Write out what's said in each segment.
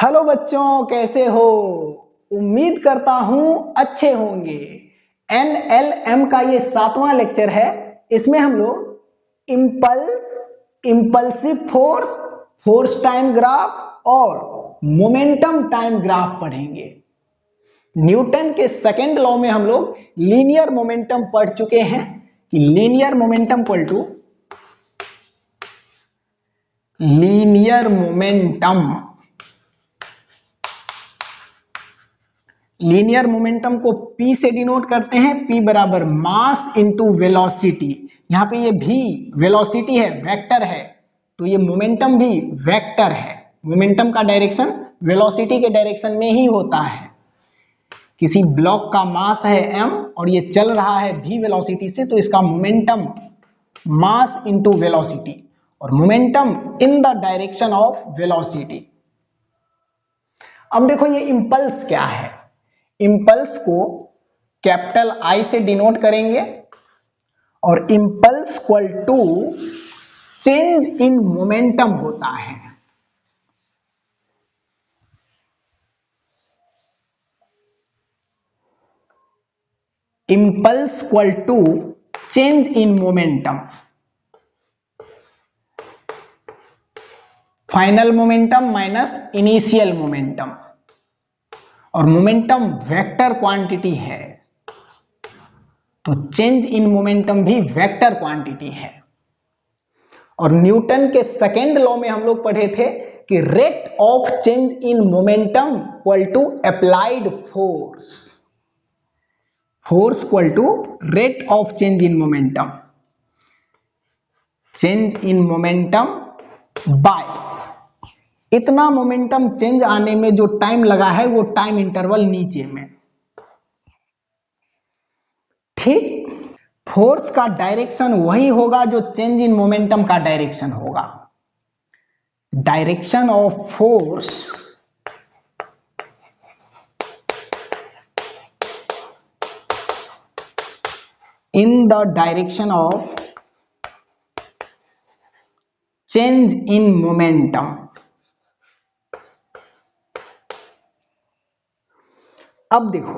Hello बच्चों, कैसे हो? उम्मीद करता हूं अच्छे होंगे। NLM का ये 7वां लेक्चर है। इसमें हम लोग impulsive force, force time graph और मोमेंटम टाइम ग्राफ पढ़ेंगे। न्यूटन के सेकेंड लॉ में हम लोग लीनियर मोमेंटम पढ़ चुके हैं कि लीनियर मोमेंटम लीनियर मोमेंटम को P से डिनोट करते हैं। P बराबर मास इंटू वेलोसिटी। यहां पे ये भी वेलोसिटी है, वेक्टर है, तो ये मोमेंटम भी वेक्टर है। मोमेंटम का डायरेक्शन वेलोसिटी के डायरेक्शन में ही होता है। किसी ब्लॉक का मास है m और ये चल रहा है v वेलोसिटी से, तो इसका मोमेंटम मास इंटू वेलोसिटी और momentum in the direction of velocity. अब देखो ये इंपल्स क्या है। इंपल्स को कैपिटल I से डिनोट करेंगे और impulse equal to change in momentum होता है। Impulse equal to change in momentum, final momentum minus initial momentum, और मोमेंटम वेक्टर क्वांटिटी है, तो चेंज इन मोमेंटम भी वेक्टर क्वांटिटी है। और न्यूटन के सेकेंड लॉ में हम लोग पढ़े थे कि rate of change in momentum equal to applied force, force equal to rate of change in momentum, change in momentum by इतना मोमेंटम चेंज आने में जो टाइम लगा है वो टाइम इंटरवल नीचे में। ठीक, फोर्स का डायरेक्शन वही होगा जो चेंज इन मोमेंटम का डायरेक्शन होगा। Direction of force in the direction of change in momentum. अब देखो,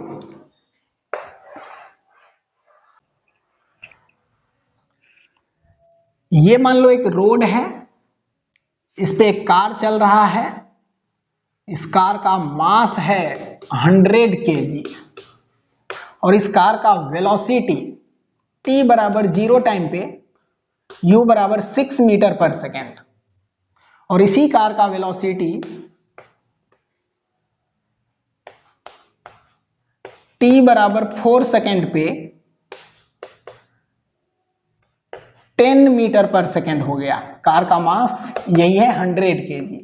ये मान लो एक रोड है, इस पे एक कार चल रहा है, इस कार का मास है 100 kg और इस कार का वेलोसिटी t बराबर 0 टाइम पे u बराबर 6 मीटर पर सेकेंड, और इसी कार का वेलोसिटी t बराबर 4 सेकेंड पे 10 मीटर पर सेकेंड हो गया। कार का मास यही है 100 kg।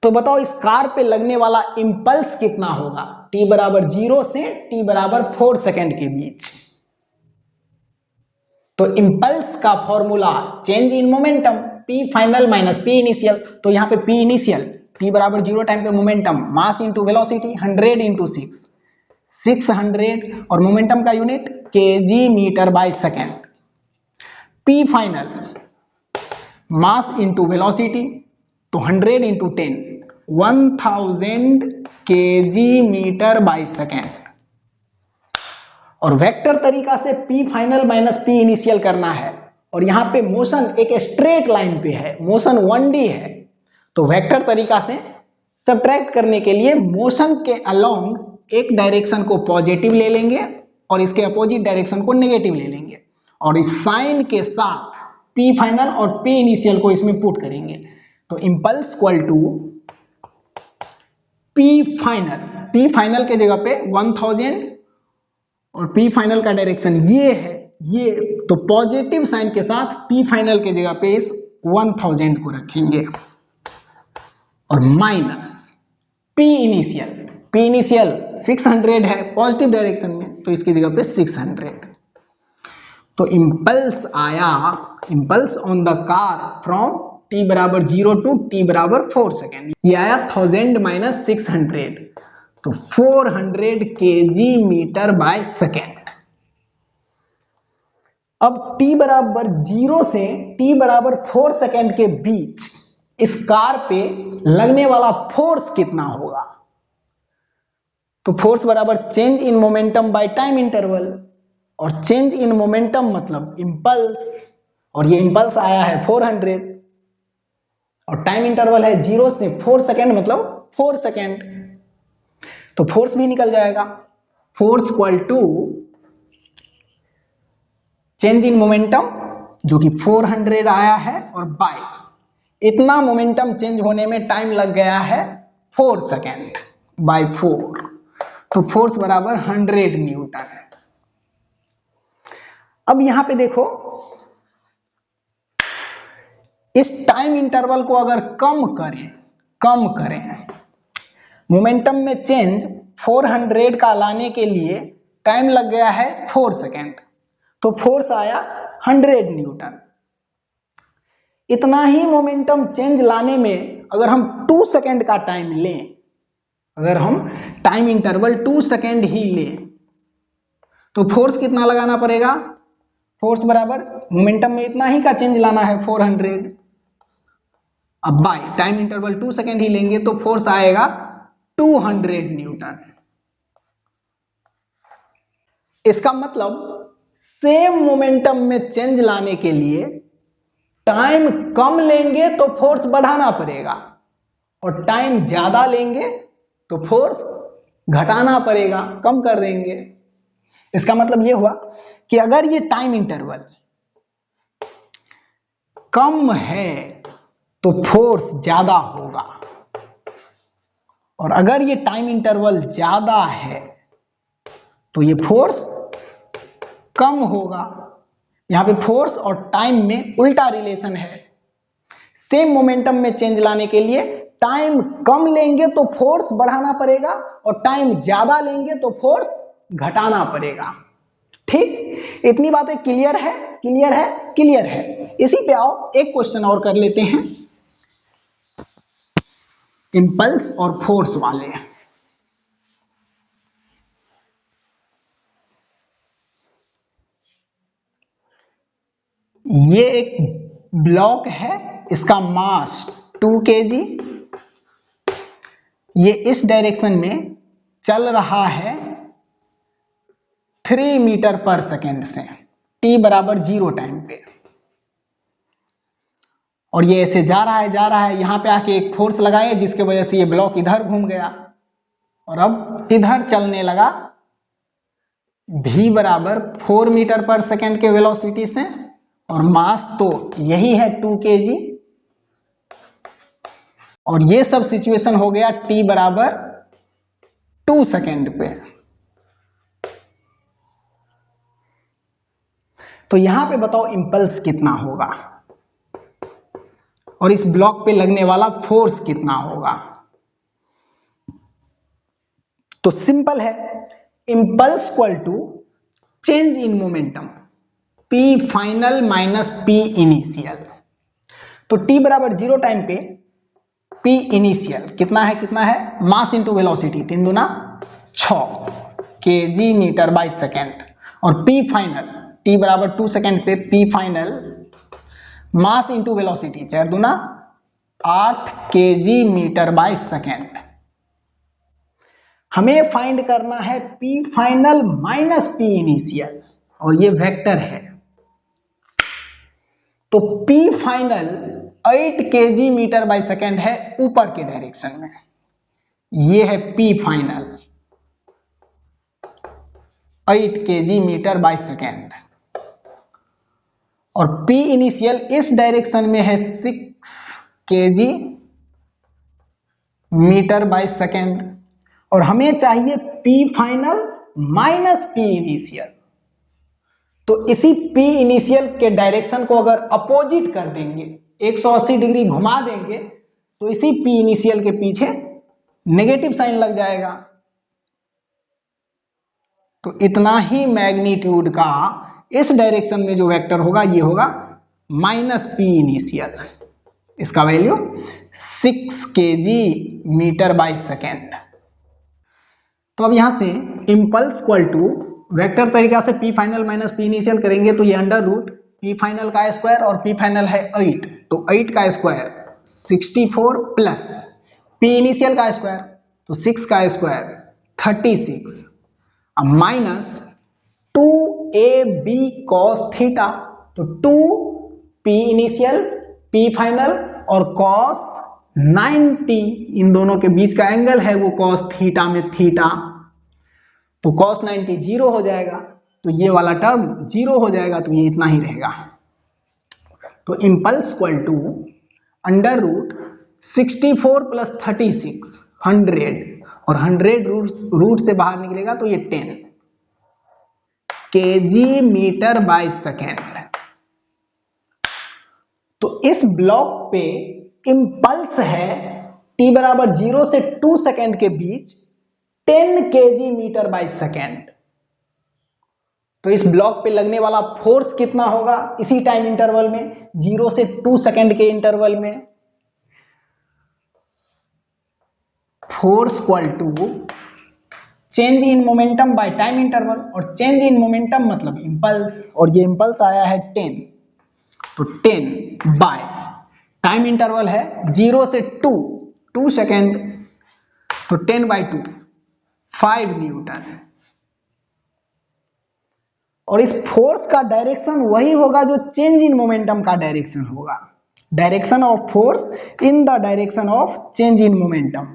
तो बताओ इस कार पे लगने वाला इंपल्स कितना होगा t बराबर 0 से t बराबर 4 सेकेंड के बीच। तो इंपल्स का formula change in momentum p final minus p initial, तो यहां पे p इनिशियल t बराबर 0 टाइम पे momentum mass into velocity 100 into 600 और मोमेंटम का unit kg metre by second. p final mass into velocity, तो 100 into 10 1000 kg metre by second. और vector तरीका से p final minus p initial करना है, और यहां पे मोशन एक स्ट्रेट लाइन पे है, मोशन 1D है, तो वेक्टर तरीका से सब्ट्रैक्ट करने के लिए मोशन के अलोंग एक डायरेक्शन को पॉजिटिव ले लेंगे और इसके अपोजिट डायरेक्शन को नेगेटिव ले लेंगे, और इस साइन के साथ p फाइनल और p इनिशियल को इसमें पुट करेंगे। तो impulse equal to p final के जगह पे 1000 और p फाइनल का डायरेक्शन ये है, ये तो पॉजिटिव साइन के साथ p फाइनल के जगह पे इस 1000 को रखेंगे और माइनस p इनिशियल 600 है पॉजिटिव डायरेक्शन में, तो इसकी जगह पे 600। तो इंपल्स आया, impulse on the car from t बराबर 0 टू t बराबर 4 सेकेंड, ये आया 1000 माइनस 600, तो 400 kg मीटर बाय सेकेंड। अब t बराबर 0 से t बराबर 4 सेकेंड के बीच इस कार पे लगने वाला फोर्स कितना होगा। तो फोर्स बराबर change in momentum by time interval, और चेंज इन मोमेंटम मतलब इंपल्स, और ये इंपल्स आया है 400 और टाइम इंटरवल है 0 से 4 सेकेंड मतलब 4 सेकेंड, तो फोर्स भी निकल जाएगा। Force equal to change in momentum जो कि 400 आया है और बाय इतना मोमेंटम चेंज होने में टाइम लग गया है 4 सेकेंड बाय 4, तो फोर्स बराबर 100 न्यूटन है। अब यहां पे देखो, इस टाइम इंटरवल को अगर कम करें मोमेंटम में चेंज 400 का लाने के लिए टाइम लग गया है 4 सेकेंड, तो फोर्स आया 100 न्यूटन। इतना ही मोमेंटम चेंज लाने में अगर हम 2 सेकेंड का टाइम लें, अगर हम टाइम इंटरवल 2 सेकेंड ही लें, तो फोर्स कितना लगाना पड़ेगा। फोर्स बराबर मोमेंटम में इतना ही का चेंज लाना है 400, अब बाय टाइम इंटरवल 2 सेकेंड ही लेंगे तो फोर्स आएगा 200 न्यूटन। इसका मतलब सेम मोमेंटम में चेंज लाने के लिए टाइम कम लेंगे तो फोर्स बढ़ाना पड़ेगा, और टाइम ज्यादा लेंगे तो फोर्स घटाना पड़ेगा, कम कर देंगे। इसका मतलब यह हुआ कि अगर ये टाइम इंटरवल कम है तो फोर्स ज्यादा होगा, और अगर ये टाइम इंटरवल ज्यादा है तो ये फोर्स कम होगा। यहां पे फोर्स और टाइम में उल्टा रिलेशन है। सेम मोमेंटम में चेंज लाने के लिए टाइम कम लेंगे तो फोर्स बढ़ाना पड़ेगा, और टाइम ज्यादा लेंगे तो फोर्स घटाना पड़ेगा। ठीक, इतनी बातें क्लियर है, क्लियर है, क्लियर है। इसी पे आओ एक क्वेश्चन और कर लेते हैं, इंपल्स और फोर्स वाले। ये एक ब्लॉक है, इसका मास 2 kg, ये इस डायरेक्शन में चल रहा है 3 मीटर पर सेकेंड से, t बराबर 0 टाइम पे, और ये ऐसे जा रहा है, यहां पे आके एक फोर्स लगाए जिसके वजह से ये ब्लॉक इधर घूम गया और अब इधर चलने लगा v बराबर 4 मीटर पर सेकेंड के वेलोसिटी से, और मास तो यही है 2 kg, और ये सब सिचुएशन हो गया t बराबर 2 सेकेंड पे। तो यहां पे बताओ इंपल्स कितना होगा और इस ब्लॉक पे लगने वाला फोर्स कितना होगा। तो सिंपल है, impulse equal to change in momentum p final minus p initial. तो t बराबर 0 टाइम पे p इनिशियल कितना है मास इंटू वेलोसिटी, 3 दूना 6 kg मीटर बाय सेकेंड, और p फाइनल t बराबर 2 सेकेंड पे p final mass into velocity 4 दूना 8 kg मीटर बाय सेकेंड। हमें फाइंड करना है p final minus p initial, और ये वेक्टर है। तो p final 8 kg metre by second है ऊपर के डायरेक्शन में, ये है p final 8 kg metre by second, और p इनिशियल इस डायरेक्शन में है 6 kg मीटर बाय सेकेंड, और हमें चाहिए p final minus p initial. तो इसी p इनिशियल के डायरेक्शन को अगर अपोजिट कर देंगे, 180 डिग्री घुमा देंगे, तो इसी p इनिशियल के पीछे नेगेटिव साइन लग जाएगा। तो इतना ही मैग्नीट्यूड का इस डायरेक्शन में जो वेक्टर होगा ये होगा माइनस p इनिशियल, इसका value 6 kg metre by second. तो अब यहां से इंपल्स इक्वल टू वेक्टर तरीका से p final minus p initial करेंगे तो ये अंडर रूट p फाइनल का स्क्वायर, और p फाइनल है 8, तो 8 का स्क्वायर 64 प्लस पी इनिशियल का स्क्वायर, तो 6 का स्क्वायर 36, अब माइनस 2ab cos थीटा, तो 2 पी इनिशियल पी फाइनल और cos 90, इन दोनों के बीच का एंगल है वो cos थीटा में थीटा, तो cos 90 जीरो हो जाएगा, तो ये वाला टर्म जीरो हो जाएगा, तो ये इतना ही रहेगा। तो impulse equal to under root 64 plus 36 100, और 100 रूट से बाहर निकलेगा तो ये 10 केजी मीटर बाय सेकेंड। तो इस ब्लॉक पे इम्पल्स है t बराबर 0 से 2 सेकेंड के बीच 10 केजी मीटर बाय सेकेंड। तो इस ब्लॉक पे लगने वाला फोर्स कितना होगा इसी टाइम इंटरवल में, 0 से 2 सेकेंड के इंटरवल में? Force equal to change in momentum by time interval, और चेंज इन मोमेंटम मतलब इम्पल्स, और ये इम्पल्स आया है 10, तो 10 बाय टाइम इंटरवल है 0 से 2 सेकेंड, तो 10 बाय 2 5 न्यूटन। और इस फोर्स का डायरेक्शन वही होगा जो चेंज इन मोमेंटम का डायरेक्शन होगा, direction of force in the direction of change in momentum.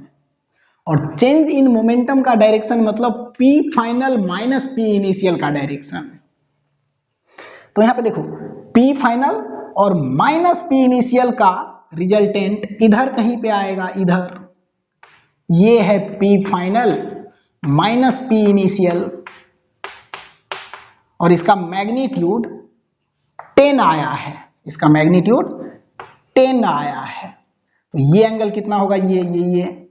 और चेंज इन मोमेंटम का डायरेक्शन मतलब P final minus P initial का डायरेक्शन। तो यहां पे देखो P फाइनल और माइनस P इनिशियल का रिजल्टेंट इधर कहीं पे आएगा, इधर ये है P final minus P initial, और इसका मैग्नीट्यूड 10 आया है, इसका मैग्नीट्यूड 10 आया है। तो ये एंगल कितना होगा, ये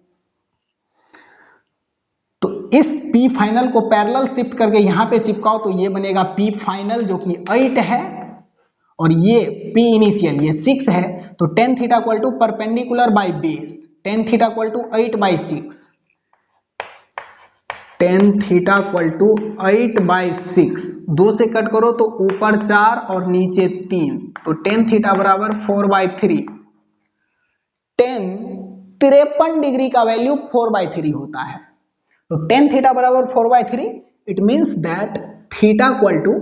तो इस P फाइनल को पैरेलल शिफ्ट करके यहां पे चिपकाओ तो ये बनेगा P फाइनल जो कि 8 है, और ये P इनिशियल ये 6 है, तो tan theta equal to perpendicular by base, tan theta equal to 8/6, tan theta equal to 8/6, 2 से कट करो तो ऊपर 4 और नीचे 3, तो tan थीटा बराबर 4/3। tan 53 डिग्री का वैल्यू 4/3 होता है, तो tan थीटा बराबर 4/3, it means that theta equal to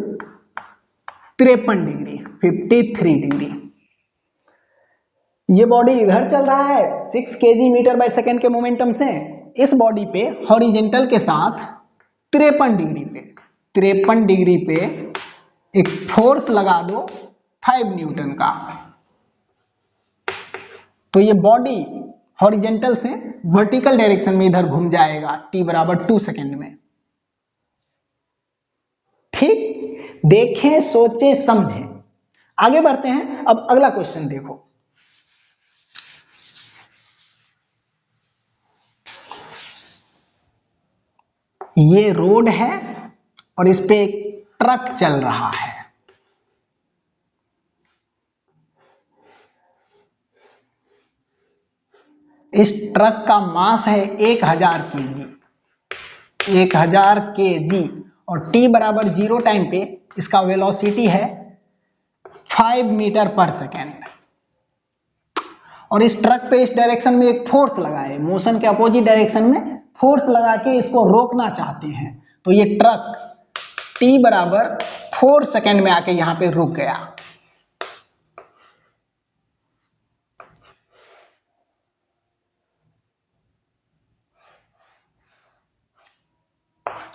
53 degree, 53 degree. ये बॉडी इधर चल रहा है 6 केजी मीटर बाय सेकेंड के मोमेंटम से, इस बॉडी पे हॉरिजेंटल के साथ 53 डिग्री पे एक फोर्स लगा दो 5 न्यूटन का, तो ये बॉडी हॉरिजेंटल से वर्टिकल डायरेक्शन में इधर घूम जाएगा t बराबर 2 सेकेंड में। ठीक, देखें सोचे समझें, आगे बढ़ते हैं। अब अगला क्वेश्चन देखो, ये रोड है और इस पे एक ट्रक चल रहा है, इस ट्रक का मास है 1000 केजी, 1000 केजी, और t बराबर 0 टाइम पे इसका वेलोसिटी है 5 मीटर पर सेकेंड, और इस ट्रक पे इस डायरेक्शन में एक फोर्स लगा है, मोशन के अपोजिट डायरेक्शन में फोर्स लगा के इसको रोकना चाहते हैं, तो ये ट्रक t बराबर 4 सेकेंड में आके यहां पे रुक गया।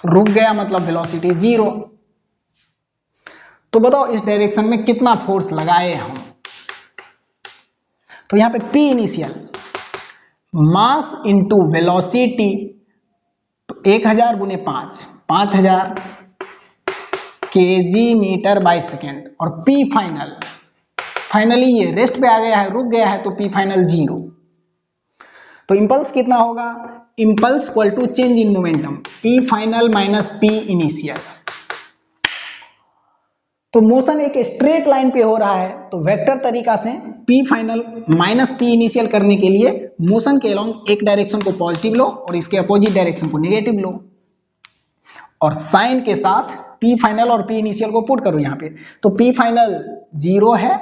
रुक गया मतलब वेलोसिटी 0। तो बताओ इस डायरेक्शन में कितना फोर्स लगाए हम? तो यहां पे P initial mass into velocity, तो 1000 गुने 5, 5000 केजी मीटर बाय सेकेंड, और P फाइनल, फाइनली ये रेस्ट पे आ गया है, रुक गया है, तो P फाइनल 0। तो इंपल्स कितना होगा? Impulse equal to change in momentum, P final minus P initial. तो मोशन एक स्ट्रेट लाइन पे हो रहा है, तो वेक्टर तरीका से P final minus P initial करने के लिए मोशन के अलोंग एक डायरेक्शन को पॉजिटिव लो और इसके अपोजिट डायरेक्शन को नेगेटिव लो, और साइन के साथ P फाइनल और P इनिशियल को पुट करो यहाँ पे, तो P फाइनल 0 है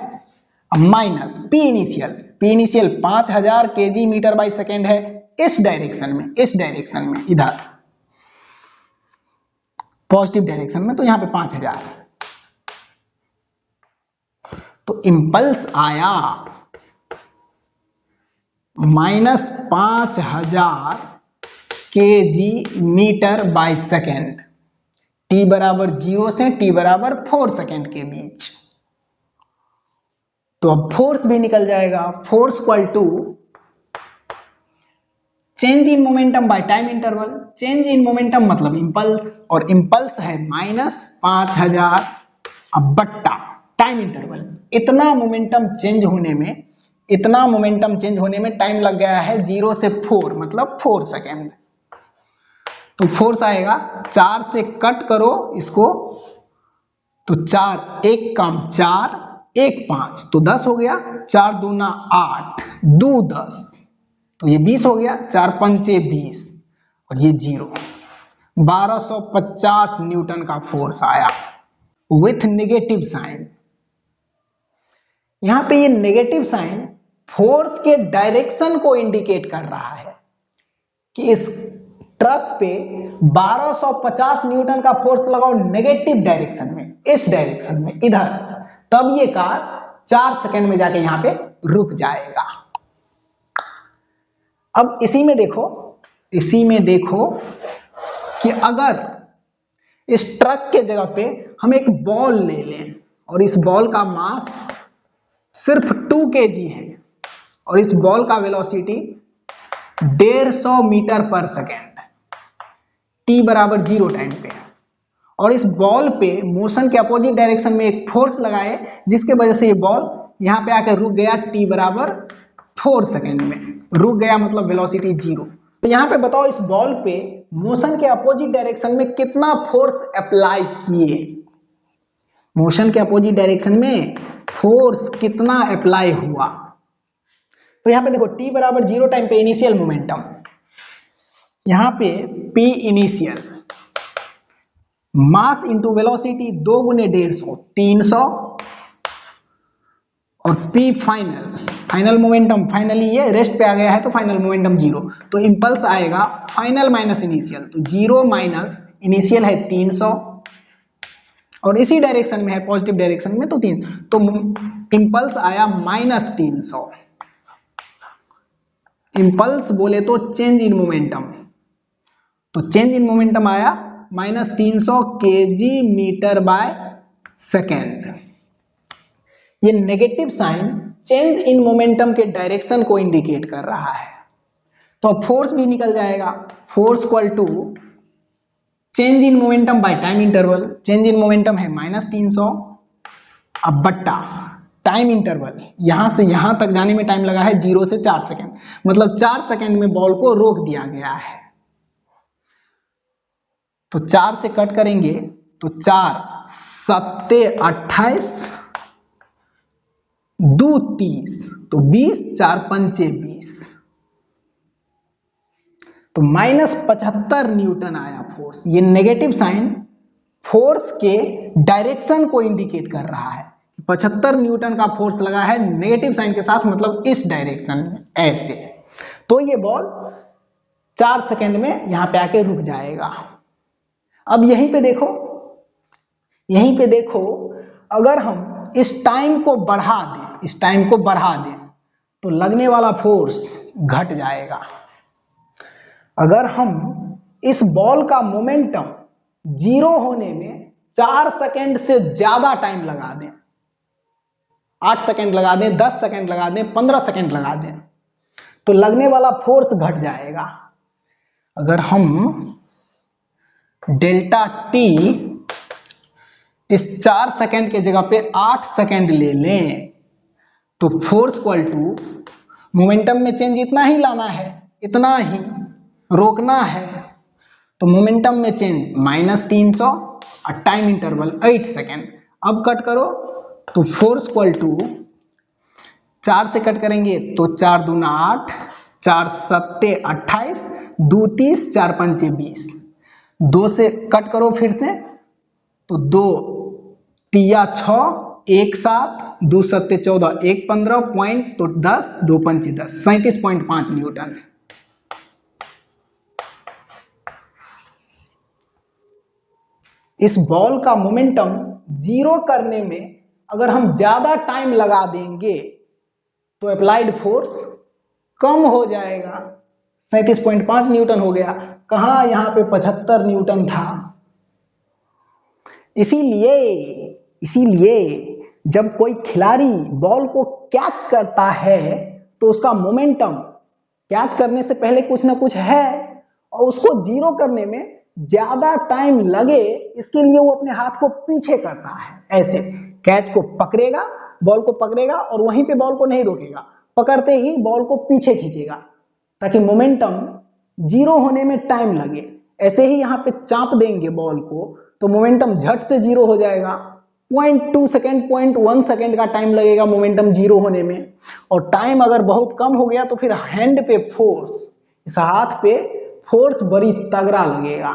minus P initial, P initial 5000 kg metre by second है इस डायरेक्शन में इधर पॉजिटिव डायरेक्शन में, तो यहां पे 5000। तो इंपल्स आया -5000 kg metre by second, t बराबर 0 से t बराबर 4 सेकेंड के बीच। तो अब फोर्स भी निकल जाएगा, force equal to change in momentum by time interval. Change in momentum मतलब इंपल्स, और इंपल्स है -5000 अब बट्टा टाइम इंटरवल। इतना मोमेंटम चेंज होने में टाइम लग गया है 0 से 4 मतलब 4 सेकेंड। तो फोर्स आएगा 4 से कट करो इसको, तो 4 1 काम 4 1 5 तो 10 हो गया, 4 दूना 8 2 10 तो ये 20 हो गया, 4 पंचे 20 और ये 0। 1250 न्यूटन का फोर्स आया विथ नेगेटिव साइन। यहां पे ये नेगेटिव साइन फोर्स के डायरेक्शन को इंडिकेट कर रहा है कि इस ट्रक पे 1250 न्यूटन का फोर्स लगाओ नेगेटिव डायरेक्शन में, इस डायरेक्शन में इधर, तब ये कार 4 सेकंड में जाके यहां पे रुक जाएगा। अब इसी में देखो कि अगर इस ट्रक के जगह पे हम एक बॉल ले लें और इस बॉल का मास सिर्फ 2 kg है और इस बॉल का वेलोसिटी 150 मीटर पर सेकेंड, t बराबर 0 टाइम पे, और इस बॉल पे मोशन के अपोजिट डायरेक्शन में एक फोर्स लगाए जिसके वजह से ये बॉल यहां पे आकर रुक गया, t बराबर 4 सेकेंड में रुक गया मतलब वेलोसिटी 0। तो यहां पे बताओ इस बॉल पे मोशन के अपोजिट डायरेक्शन में कितना फोर्स अप्लाई किए, मोशन के अपोजिट डायरेक्शन में फोर्स कितना अप्लाई हुआ। तो यहां पे देखो t बराबर 0 टाइम पे इनिशियल मोमेंटम, यहां पे p initial mass into velocity 2 गुने 150 300 और p फाइनल मोमेंटम, फाइनली ये रेस्ट पे आ गया है तो फाइनल मोमेंटम 0, तो इंपल्स आएगा फाइनल माइनस इनिशियल, तो 0 माइनस इनिशियल है 300 और इसी डायरेक्शन में है पॉजिटिव डायरेक्शन में तो 3, तो इंपल्स आया -300। इंपल्स बोले तो चेंज इन मोमेंटम, तो चेंज इन मोमेंटम आया -300 केजी मीटर बाय सेकेंड। ये negative sign change in momentum के डायरेक्शन को इंडिकेट कर रहा है। तो अब फोर्स भी निकल जाएगा, force equal to change in momentum by time interval. Change in momentum है -300 अब बट्टा टाइम इंटरवल, यहां से यहां तक जाने में टाइम लगा है 0 से 4 सेकेंड, मतलब 4 सेकेंड में बॉल को रोक दिया गया है। तो 4 से कट करेंगे तो 4 7 28 2 30 तो 20 4 पंचे 20 तो -75 न्यूटन आया फोर्स। ये नेगेटिव साइन फोर्स के डायरेक्शन को इंडिकेट कर रहा है, 75 न्यूटन का फोर्स लगा है नेगेटिव साइन के साथ, मतलब इस डायरेक्शन में ऐसे, तो ये बॉल 4 सेकेंड में यहां पे आके रुक जाएगा। अब यहीं पे देखो अगर हम इस टाइम को बढ़ा दें तो लगने वाला फोर्स घट जाएगा। अगर हम इस बॉल का मोमेंटम 0 होने में 4 सेकेंड से ज्यादा टाइम लगा दें, 8 सेकेंड लगा दें, 10 सेकेंड लगा दें, 15 सेकेंड लगा दें, तो लगने वाला फोर्स घट जाएगा। अगर हम डेल्टा टी इस 4 सेकेंड के जगह पे 8 सेकेंड ले लें तो फोर्स इक्वल टू मोमेंटम में चेंज इतना ही लाना है, इतना ही रोकना है, तो मोमेंटम में चेंज -300 और टाइम इंटरवल 8 सेकेंड। अब कट करो तो फोर्स इक्वल टू 4 से कट करेंगे तो 4 दूना 8 4 7 28 2 30 4 पंचे 20, 2 से कट करो फिर से तो 2 तिया 6 1.7, 2 सत्ते 14, 1 15 पॉइंट तो 10, 2 पंचे 10, 37.5 न्यूटन। इस बॉल का मोमेंटम जीरो करने में अगर हम ज्यादा टाइम लगा देंगे तो अप्लाइड फोर्स कम हो जाएगा। 37.5 न्यूटन हो गया, कहा यहां पे 75 न्यूटन था। इसीलिए जब कोई खिलाड़ी बॉल को कैच करता है तो उसका मोमेंटम कैच करने से पहले कुछ ना कुछ है और उसको जीरो करने में ज्यादा टाइम लगे, इसके लिए वो अपने हाथ को पीछे करता है। ऐसे कैच को पकड़ेगा, बॉल को पकड़ेगा और वहीं पे बॉल को नहीं रोकेगा, पकड़ते ही बॉल को पीछे खींचेगा ताकि मोमेंटम जीरो होने में टाइम लगे। ऐसे ही यहाँ पे चाप देंगे बॉल को तो मोमेंटम झट से जीरो हो जाएगा। 0.2 सेकेंड 0.1 सेकेंड का टाइम लगेगा मोमेंटम जीरो होने में, और टाइम अगर बहुत कम हो गया तो फिर हैंड पे फोर्स, इस हाथ पे फोर्स बड़ी तगड़ा लगेगा।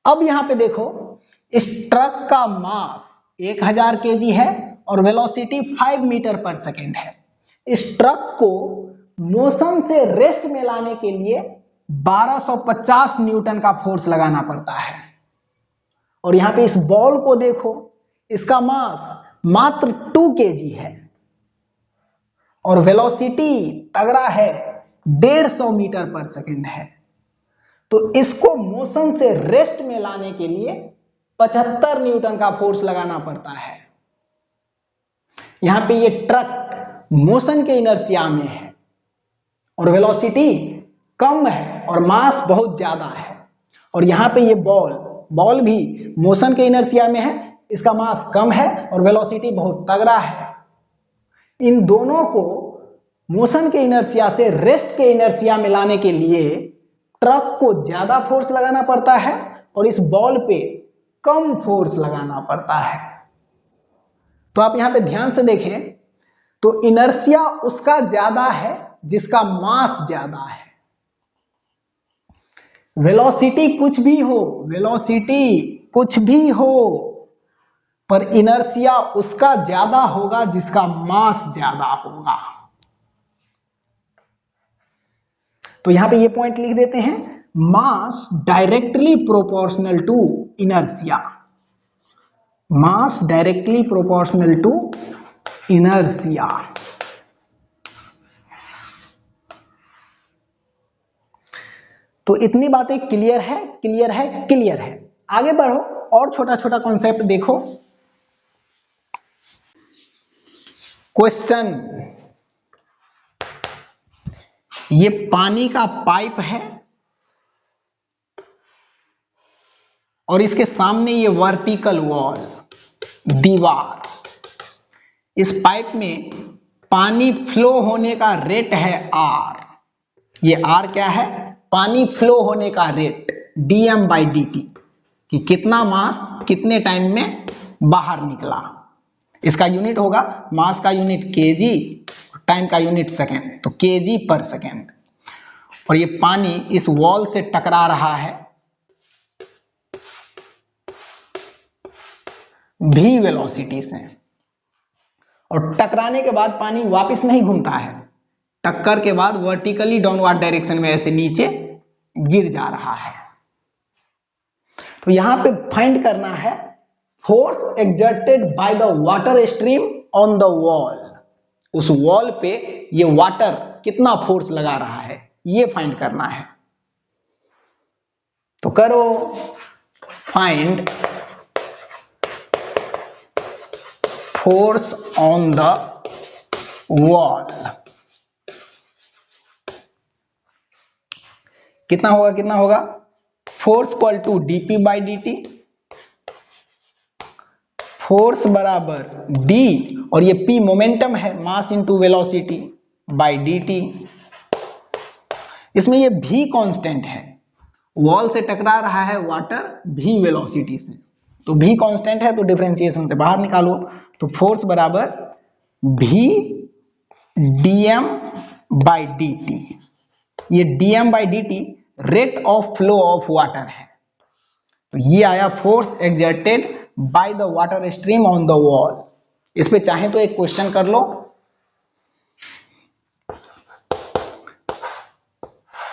अब यहाँ पे देखो, इस ट्रक का मास 1000 केजी है और वेलोसिटी 5 मीटर पर सेकेंड है। इस ट्रक को मोशन से रेस्ट में लाने के लिए 1250 न्यूटन का फोर्स लगाना पड़ता है। और यहां पे इस बॉल को देखो, इसका मास मात्र 2 केजी है और वेलोसिटी तगड़ा है 150 मीटर पर सेकेंड है। तो इसको मोशन से रेस्ट में लाने के लिए 75 न्यूटन का फोर्स लगाना पड़ता है। यहां पे ये ट्रक मोशन के इनर्शिया में है और वेलोसिटी कम है और मास बहुत ज्यादा है, और यहां पे ये बॉल भी मोशन के इनर्शिया में है, इसका मास कम है और वेलोसिटी बहुत तगड़ा है। इन दोनों को मोशन के इनर्शिया से रेस्ट के इनर्शिया में लाने के लिए ट्रक को ज्यादा फोर्स लगाना पड़ता है और इस बॉल पे कम फोर्स लगाना पड़ता है। तो आप यहां पे ध्यान से देखें तो इनर्शिया उसका ज्यादा है जिसका मास ज्यादा है। वेलोसिटी कुछ भी हो पर इनर्शिया उसका ज्यादा होगा जिसका मास ज्यादा होगा। तो यहां पे ये पॉइंट लिख देते हैं, mass directly proportional to inertia. Mass directly proportional to inertia. तो इतनी बातें क्लियर है। आगे बढ़ो और छोटा छोटा कॉन्सेप्ट देखो। क्वेश्चन, ये पानी का पाइप है और इसके सामने ये वर्टिकल वॉल, दीवार। इस पाइप में पानी फ्लो होने का रेट है R। ये R क्या है? पानी फ्लो होने का रेट, dm/dt, कि कितना मास कितने टाइम में बाहर निकला। इसका यूनिट होगा, मास का यूनिट केजी, टाइम का यूनिट सेकेंड, तो केजी पर सेकेंड। और ये पानी इस वॉल से टकरा रहा है v वेलोसिटी से, और टकराने के बाद पानी वापस नहीं घूमता है, टक्कर के बाद वर्टिकली डाउनवर्ड डायरेक्शन में ऐसे नीचे गिर जा रहा है। तो यहां पे फाइंड करना है force exerted by the water stream on the wall. उस वॉल पे ये वाटर कितना फोर्स लगा रहा है, ये फाइंड करना है। तो करो, find force on the wall. कितना होगा? Force equal to dp/dt, force बराबर d, और ये p मोमेंटम है, mass into velocity by dt। इसमें ये v कांस्टेंट है, वॉल से टकरा रहा है वाटर v वेलोसिटी से, तो v कांस्टेंट है तो डिफरेंशिएशन से बाहर निकालो। तो फोर्स बराबर v dm/dt। ये dm/dt rate of flow of water है, तो ये आया force exerted by the water stream on the wall. इस पे चाहे तो एक क्वेश्चन कर लो,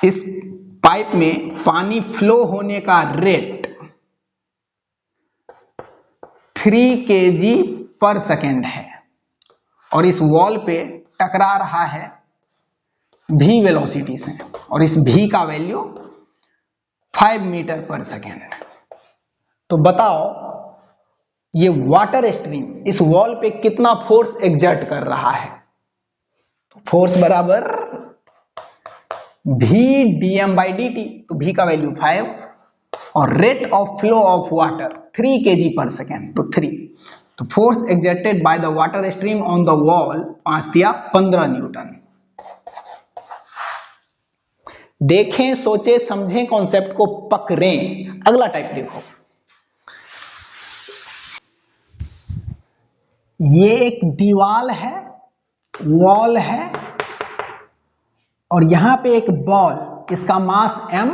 इस पाइप में पानी फ्लो होने का रेट 3 kg पर सेकेंड है और इस वॉल पे टकरा रहा है v वेलोसिटी से और इस v का वैल्यू 5 मीटर पर सेकेंड। तो बताओ ये वाटर स्ट्रीम इस वॉल पे कितना फोर्स एग्जर्ट कर रहा है। तो फोर्स बराबर v dm/dt, तो v का वैल्यू 5 और rate of flow of water 3 kg पर सेकेंड, तो 3। तो force exerted by the water stream on the wall 5 या 15 न्यूटन। देखें, सोचे, समझें, कॉन्सेप्ट को पकड़ें। अगला टाइप देखो, ये एक दीवार है, वॉल है और यहां पे एक बॉल, इसका मास m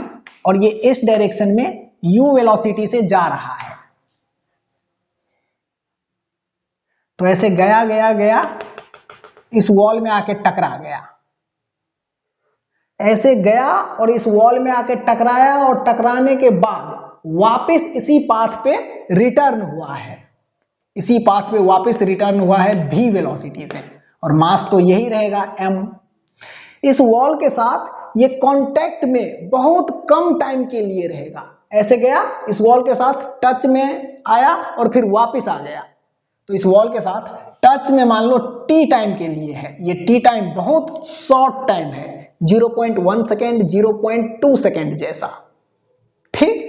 और ये इस डायरेक्शन में u वेलोसिटी से जा रहा है। तो ऐसे गया गया गया इस वॉल में आके टकरा गया, ऐसे गया और इस वॉल में आके टकराया और टकराने के बाद वापस इसी पाथ पे रिटर्न हुआ है, इसी पाथ पे वापस रिटर्न हुआ है v वेलोसिटी से और मास तो यही रहेगा m। इस वॉल के साथ ये कांटेक्ट में बहुत कम टाइम के लिए रहेगा, ऐसे गया इस वॉल के साथ टच में आया और फिर वापस आ गया। तो इस वॉल के साथ टच में मान लो t टाइम के लिए है, ये t टाइम बहुत शॉर्ट टाइम है, 0.1 सेकेंड, 0.2 सेकेंड जैसा, ठीक।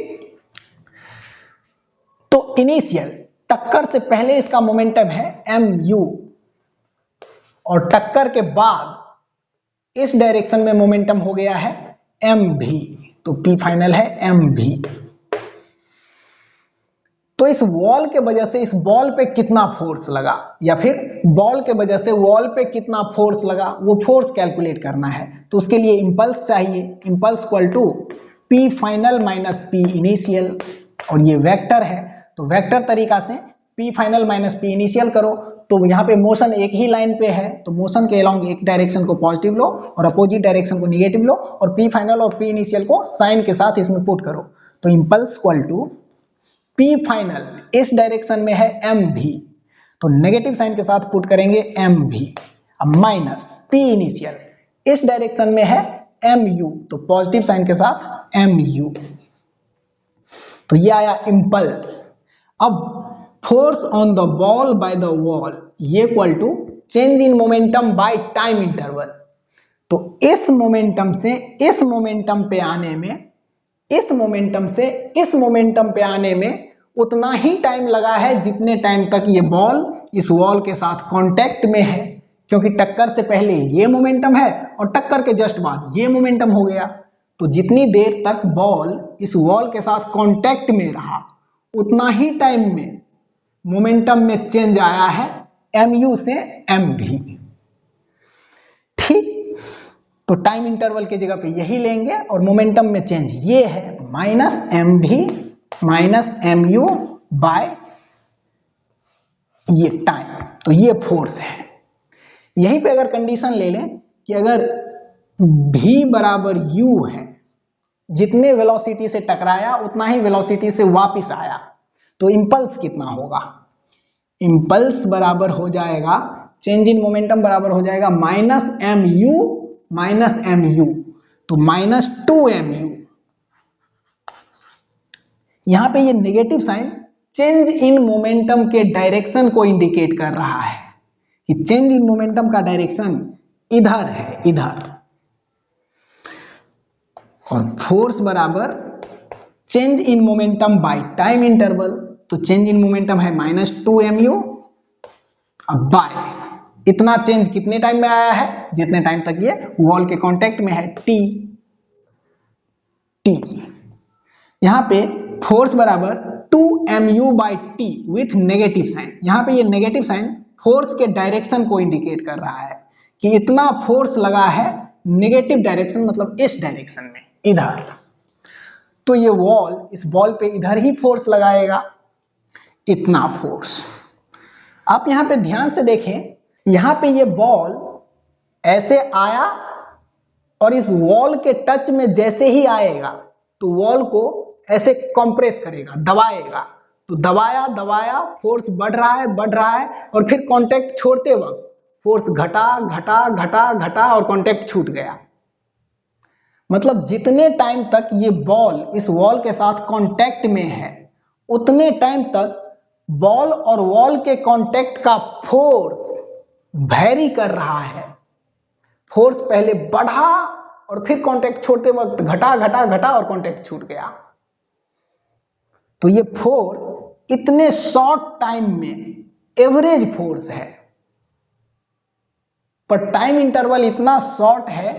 तो इनिशियल टक्कर से पहले इसका मोमेंटम है mu और टक्कर के बाद इस डायरेक्शन में मोमेंटम हो गया है mv, तो p फाइनल है mv। तो इस वॉल के वजह से इस बॉल पे कितना फोर्स लगा या फिर बॉल के वजह से वॉल पे कितना फोर्स लगा वो फोर्स कैलकुलेट करना है। तो उसके लिए इंपल्स चाहिए, impulse equal to p final minus p initial और ये वेक्टर है तो वेक्टर तरीका से p final minus p initial करो। तो यहाँ पे मोशन एक ही लाइन पे है तो मोशन के अलोंग एक डायरेक्शन को पॉजिटिव लो और अपोजिट डायरेक्शन को निगेटिव लो और p फाइनल और p इनिशियल को साइन के साथ इसमें पुट करो। तो impulse equal to p final इस डायरेक्शन में है mv तो नेगेटिव साइन के साथ पुट करेंगे mv, अब माइनस p इनिशियल इस डायरेक्शन में है mu तो पॉजिटिव साइन के साथ mu। तो ये आया इंपल्स। अब force on the ball by the wall ये equal to change in momentum by time interval. तो इस मोमेंटम से इस मोमेंटम पे आने में, इस मोमेंटम से इस मोमेंटम पे आने में उतना ही टाइम लगा है जितने टाइम तक ये बॉल इस वॉल के साथ कांटेक्ट में है, क्योंकि टक्कर से पहले ये मोमेंटम है और टक्कर के जस्ट बाद ये मोमेंटम हो गया। तो जितनी देर तक बॉल इस वॉल के साथ कांटेक्ट में रहा उतना ही टाइम में मोमेंटम में चेंज आया है mu से mv, ठीक। तो टाइम इंटरवल की जगह पे यही लेंगे और मोमेंटम में चेंज ये है minus mv minus mu by ये टाइम, तो ये फोर्स है। यहीं पे अगर कंडीशन ले लें कि अगर v बराबर u है, जितने वेलोसिटी से टकराया उतना ही वेलोसिटी से वापस आया, तो इंपल्स कितना होगा, इंपल्स बराबर हो जाएगा चेंज इन मोमेंटम बराबर हो जाएगा माइनस mu, तो माइनस 2mu। यहां पे ये negative sign change in momentum के डायरेक्शन को इंडिकेट कर रहा है कि चेंज इन मोमेंटम का डायरेक्शन इधर है, इधर। और फोर्स बराबर change in momentum by time interval, तो चेंज इन मोमेंटम है माइनस 2mu, अब बाय इतना चेंज कितने टाइम में आया है, जितने टाइम तक ये वॉल के कांटेक्ट में है t। यहां पे फोर्स बराबर 2mu by t with negative sign. यहां पे ये नेगेटिव साइन फोर्स के डायरेक्शन को इंडिकेट कर रहा है कि इतना फोर्स लगा है नेगेटिव डायरेक्शन, मतलब इस डायरेक्शन में, इधर। तो ये वॉल इस बॉल पे इधर ही फोर्स लगाएगा, इतना फोर्स। आप यहां पे ध्यान से देखें, यहां पे ये बॉल ऐसे आया और इस वॉल के टच में जैसे ही आएगा तो वॉल को ऐसे कंप्रेस करेगा, दबाएगा। तो दबाया दबाया, फोर्स बढ़ रहा है और फिर कांटेक्ट छोड़ते वक्त फोर्स घटा घटा घटा घटा और कांटेक्ट छूट गया। मतलब जितने टाइम तक ये बॉल इस वॉल के साथ कांटेक्ट में है उतने टाइम तक बॉल और वॉल के कांटेक्ट का फोर्स वेरी कर रहा है। फोर्स पहले बढ़ा और फिर कांटेक्ट छोड़ते वक्त घटा घटा घटा और कांटेक्ट छूट गया। तो ये फोर्स इतने शॉर्ट टाइम में एवरेज फोर्स है, पर टाइम इंटरवल इतना शॉर्ट है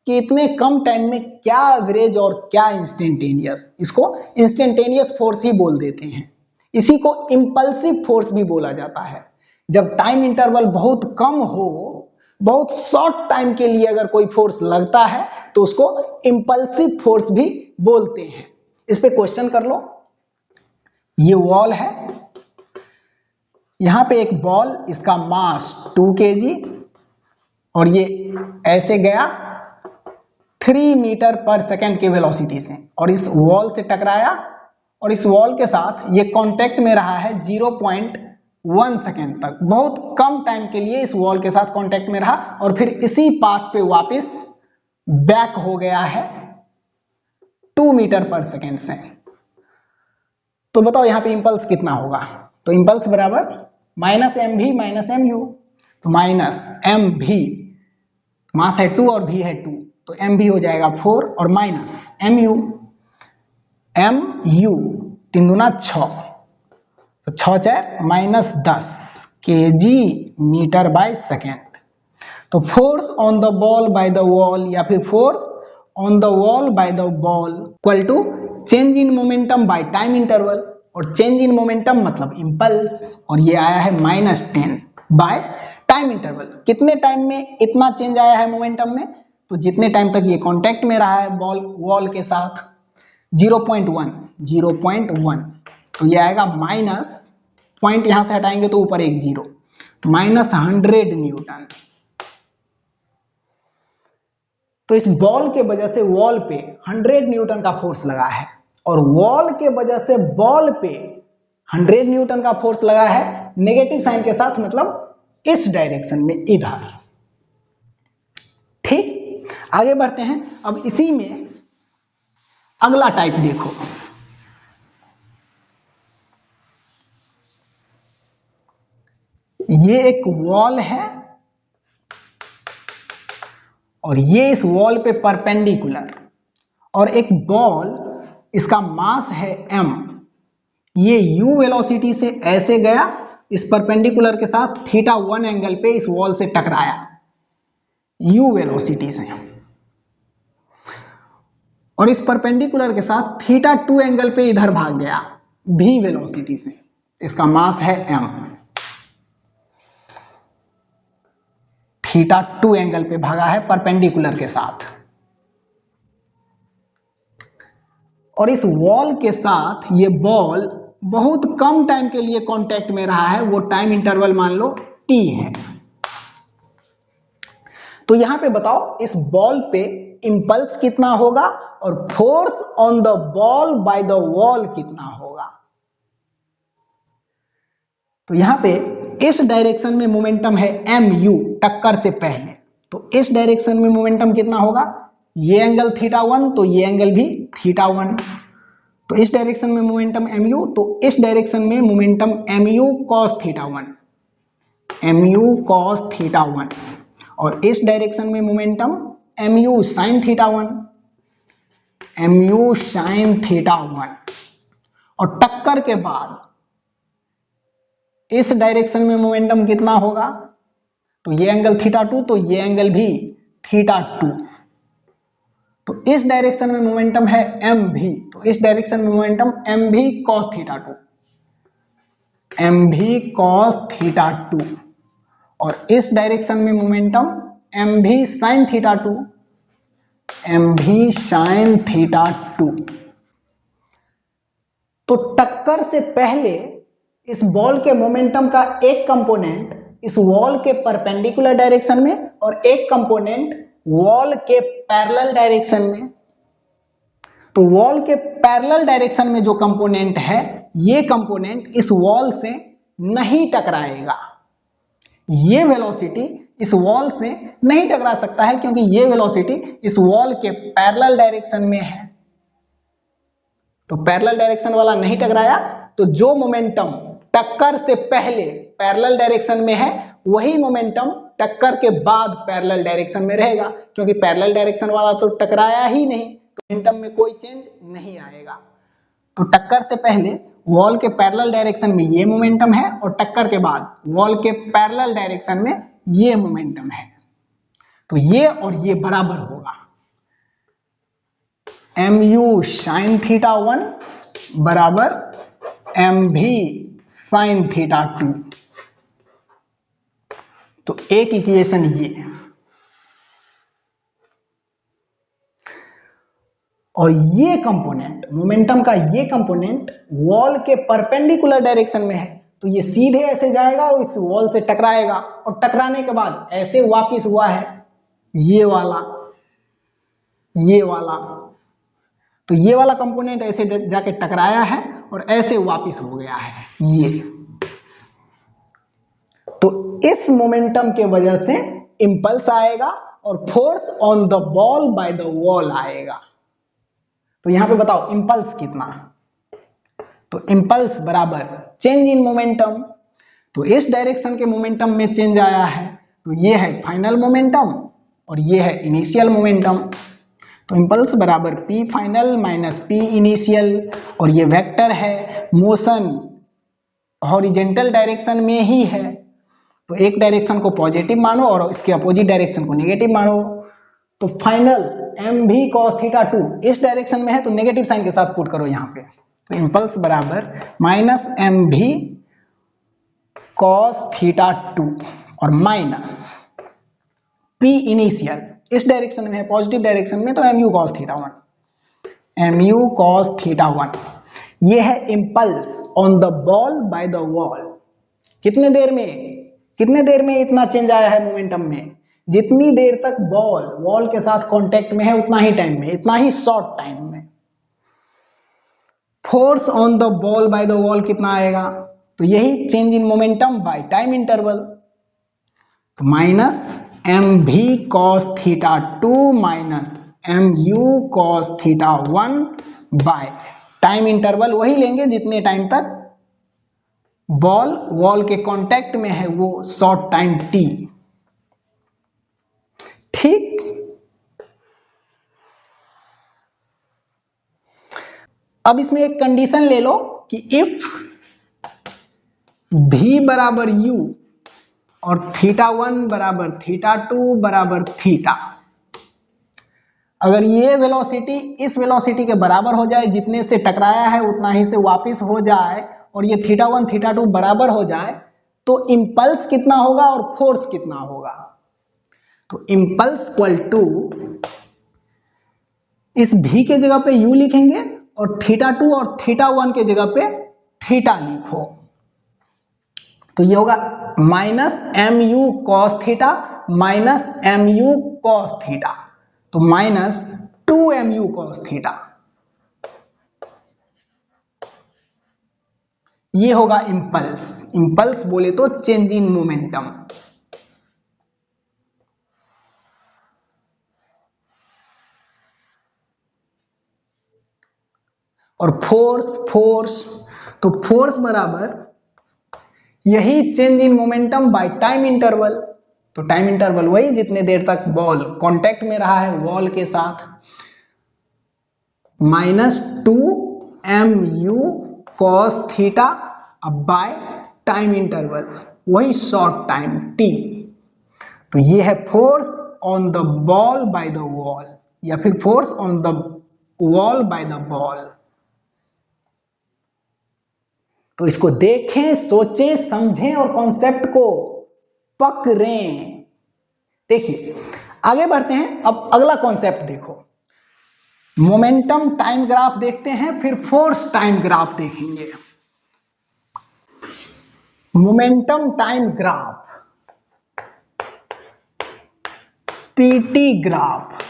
कि इतने कम टाइम में क्या एवरेज और क्या इंस्टेंटेनियस, इसको इंस्टेंटेनियस फोर्स ही बोल देते हैं। इसी को इंपल्सिव फोर्स भी बोला जाता है। जब टाइम इंटरवल बहुत कम हो, बहुत शॉर्ट टाइम के लिए अगर कोई फोर्स लगता है तो उसको इंपल्सिव फोर्स भी बोलते हैं। इस पे क्वेश्चन कर लो। ये वॉल है, यहां पे एक बॉल, इसका मास 2 kg और ये ऐसे गया 3 मीटर पर सेकेंड के वेलोसिटी से और इस वॉल से टकराया और इस वॉल के साथ ये कांटेक्ट में रहा है 0.1 सेकेंड तक। बहुत कम टाइम के लिए इस वॉल के साथ कांटेक्ट में रहा और फिर इसी पाथ पे वापस बैक हो गया है 2 मीटर पर सेकेंड से। तो बताओ यहां पे इंपल्स कितना होगा? तो इंपल्स बराबर माइनस एम भी माइनस एम यू। तो माइनस एम भी, मास है 2 और भी है 2, तो एम भी हो जाएगा 4 और minus M u, m u 3 दूना 6, तो 6 4 minus 10 kg metre by second. तो force on the ball by the wall या फिर force on the wall by the wall equal to change in momentum by time interval, और change in momentum मतलब impulse, और ये आया है -10 by time interval. कितने टाइम में इतना चेंज आया है मोमेंटम में? तो जितने टाइम तक ये कांटेक्ट में रहा है बॉल वॉल के साथ 0.1, तो ये आएगा माइनस, पॉइंट यहां से हटाएंगे तो ऊपर एक 0, -100 न्यूटन। तो इस बॉल के वजह से वॉल पे 100 न्यूटन का फोर्स लगा है और वॉल के वजह से बॉल पे 100 न्यूटन का फोर्स लगा है नेगेटिव साइन के साथ, मतलब इस डायरेक्शन में, इधर। ठीक, आगे बढ़ते हैं। अब इसी में अगला टाइप देखो। ये एक वॉल है और ये इस वॉल पे परपेंडिकुलर, और एक बॉल, इसका मास है m, ये u वेलोसिटी से ऐसे गया इस परपेंडिकुलर के साथ θ1 एंगल पे इस वॉल से टकराया u वेलोसिटी से, और इस परपेंडिकुलर के साथ θ2 एंगल पे इधर भाग गया v वेलोसिटी से। इसका मास है m, θ2 एंगल पे भागा है परपेंडिकुलर के साथ, और इस वॉल के साथ ये बॉल बहुत कम टाइम के लिए कांटेक्ट में रहा है, वो टाइम इंटरवल मान लो t है। तो यहां पे बताओ इस बॉल पे इंपल्स कितना होगा और force on the ball by the wall कितना होगा। तो यहां पे इस डायरेक्शन में मोमेंटम है mu, टक्कर से पहले, तो इस डायरेक्शन में मोमेंटम कितना होगा? ये एंगल θ1 तो ये एंगल भी θ1, तो इस डायरेक्शन में मोमेंटम mu, तो इस डायरेक्शन में momentum mu cos θ1, mu cos θ1, और इस डायरेक्शन में momentum mu sin θ1, mu sin θ1, और टक्कर के बाद इस डायरेक्शन में मोमेंटम कितना होगा? तो ये एंगल θ2 तो ये एंगल भी θ2, तो इस डायरेक्शन में मोमेंटम है mv, तो इस डायरेक्शन में momentum mv cos θ2, mv cos θ2, और इस डायरेक्शन में momentum mv sin θ2, mv sin θ2। तो टक्कर से पहले इस बॉल के मोमेंटम का एक कंपोनेंट इस वॉल के परपेंडिकुलर डायरेक्शन में और एक कंपोनेंट वॉल के पैरेलल डायरेक्शन में। तो वॉल के पैरेलल डायरेक्शन में जो कंपोनेंट है, ये कंपोनेंट इस वॉल से नहीं टकराएगा। ये वेलोसिटी इस वॉल से नहीं टकरा सकता है क्योंकि ये वेलोसिटी इस वॉल के पैरेलल डायरेक्शन में है। तो पैरेलल डायरेक्शन वाला नहीं टकराया, तो जो मोमेंटम टक्कर से पहले पैरेलल डायरेक्शन में है वही मोमेंटम टक्कर के बाद पैरेलल डायरेक्शन में रहेगा, क्योंकि पैरेलल डायरेक्शन वाला तो टकराया ही नहीं, तो मोमेंटम में कोई चेंज नहीं आएगा। तो टक्कर से पहले वॉल के पैरेलल डायरेक्शन में ये मोमेंटम है और टक्कर के बाद वॉल के पैरेलल डायरेक्शन में ये मोमेंटम है। तो ये और ये बराबर होगा mu sin थीटा 1 बराबर mv sin थीटा 2। तो एक इक्वेशन ये, और ये कंपोनेंट मोमेंटम का ये कंपोनेंट वॉल के परपेंडिकुलर डायरेक्शन में है, तो ये सीधे ऐसे जाएगा और इस वॉल से टकराएगा और टकराने के बाद ऐसे वापस हुआ है ये वाला, तो ये वाला कंपोनेंट ऐसे जाके टकराया है और ऐसे वापस हो गया है ये। तो इस मोमेंटम के वजह से इंपल्स आएगा और force on the ball by the wall आएगा। तो यहां पे बताओ इंपल्स कितना, तो इंपल्स बराबर चेंज इन मोमेंटम। तो इस डायरेक्शन के मोमेंटम में चेंज आया है, तो ये है फाइनल मोमेंटम और ये है इनिशियल मोमेंटम। तो इंपल्स बराबर P final minus P initial, और ये वेक्टर है, मोशन हॉरिजेंटल डायरेक्शन में ही है, तो एक डायरेक्शन को पॉजिटिव मानो और इसके अपोजिट डायरेक्शन को नेगेटिव मानो। तो final M V cos theta 2 इस डायरेक्शन में है, तो नेगेटिव साइन के साथ पुट करो यहाँ पे। तो इंपल्स बराबर minus M V cos theta 2 और माइनस पी इनिशियल इस डायरेक्शन में है, पॉजिटिव डायरेक्शन में, तो M you cos theta 1, M you cos theta 1। ये है impulse on the ball by the wall. कितने देर में इतना चेंज आया है मोमेंटम में, जितनी देर तक बॉल वॉल के साथ कांटेक्ट में है उतना ही टाइम में, इतना ही शॉर्ट टाइम में। Force on the ball by the wall कितना आएगा, तो यही change in momentum by time interval, तो minus M V cos theta 2 minus M you cos theta 1 by time interval वही लेंगे जितने टाइम तक बॉल वॉल के कांटेक्ट में है, वो शॉर्ट टाइम टी। ठीक, अब इसमें एक कंडीशन ले लो कि इफ v बराबर u और थीटा 1 बराबर थीटा 2 बराबर थीटा, अगर ये वेलोसिटी इस वेलोसिटी के बराबर हो जाए, जितने से टकराया है उतना ही से वापस हो जाए, और ये थीटा 1 थीटा 2 बराबर हो जाए, तो इंपल्स कितना होगा और फोर्स कितना होगा। तो इंपल्स इक्वल टू इस v के जगह पे u लिखेंगे और थीटा 2 और थीटा 1 के जगह पे थीटा लिखो, तो ये होगा minus M you cos theta minus M you cos theta, तो minus 2 M you cos theta. ये होगा इंपल्स। इंपल्स बोले तो चेंज इन मोमेंटम। और फोर्स तो फोर्स बराबर यही change in momentum by time interval, तो टाइम इंटरवल वही जितने देर तक बॉल कांटेक्ट में रहा है वॉल के साथ, minus 2 M you cos theta by time interval वही शॉर्ट टाइम टी। तो ये है force on the ball by the wall, या फिर force on the wall by the ball. तो इसको देखें, सोचें, समझें और कॉन्सेप्ट को पकड़ें। देखिए आगे बढ़ते हैं, अब अगला कॉन्सेप्ट देखो। मोमेंटम टाइम ग्राफ देखते हैं, फिर फोर्स टाइम ग्राफ देखेंगे। Momentum time graph, PT graph,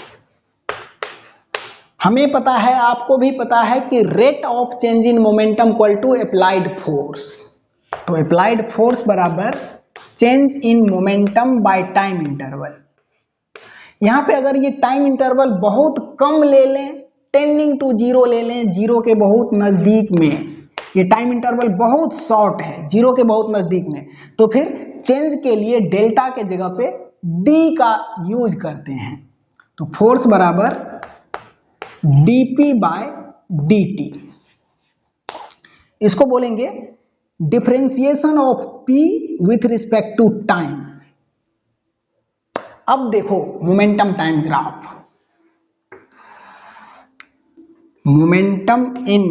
हमें पता है, आपको भी पता है कि rate of change in momentum equal to applied force. तो अप्लाइड फोर्स बराबर change in momentum by time interval. यहां पे अगर ये टाइम इंटरवल बहुत कम ले लें, टेंडिंग टू जीरो ले लें, जीरो के बहुत नजदीक में, ये टाइम इंटरवल बहुत शॉर्ट है, जीरो के बहुत नजदीक में, तो फिर चेंज के लिए डेल्टा के जगह पे डी का यूज करते हैं। तो फोर्स बराबर dp बाय dt, इसको बोलेंगे differentiation of p with respect to time. अब देखो momentum time graph, momentum in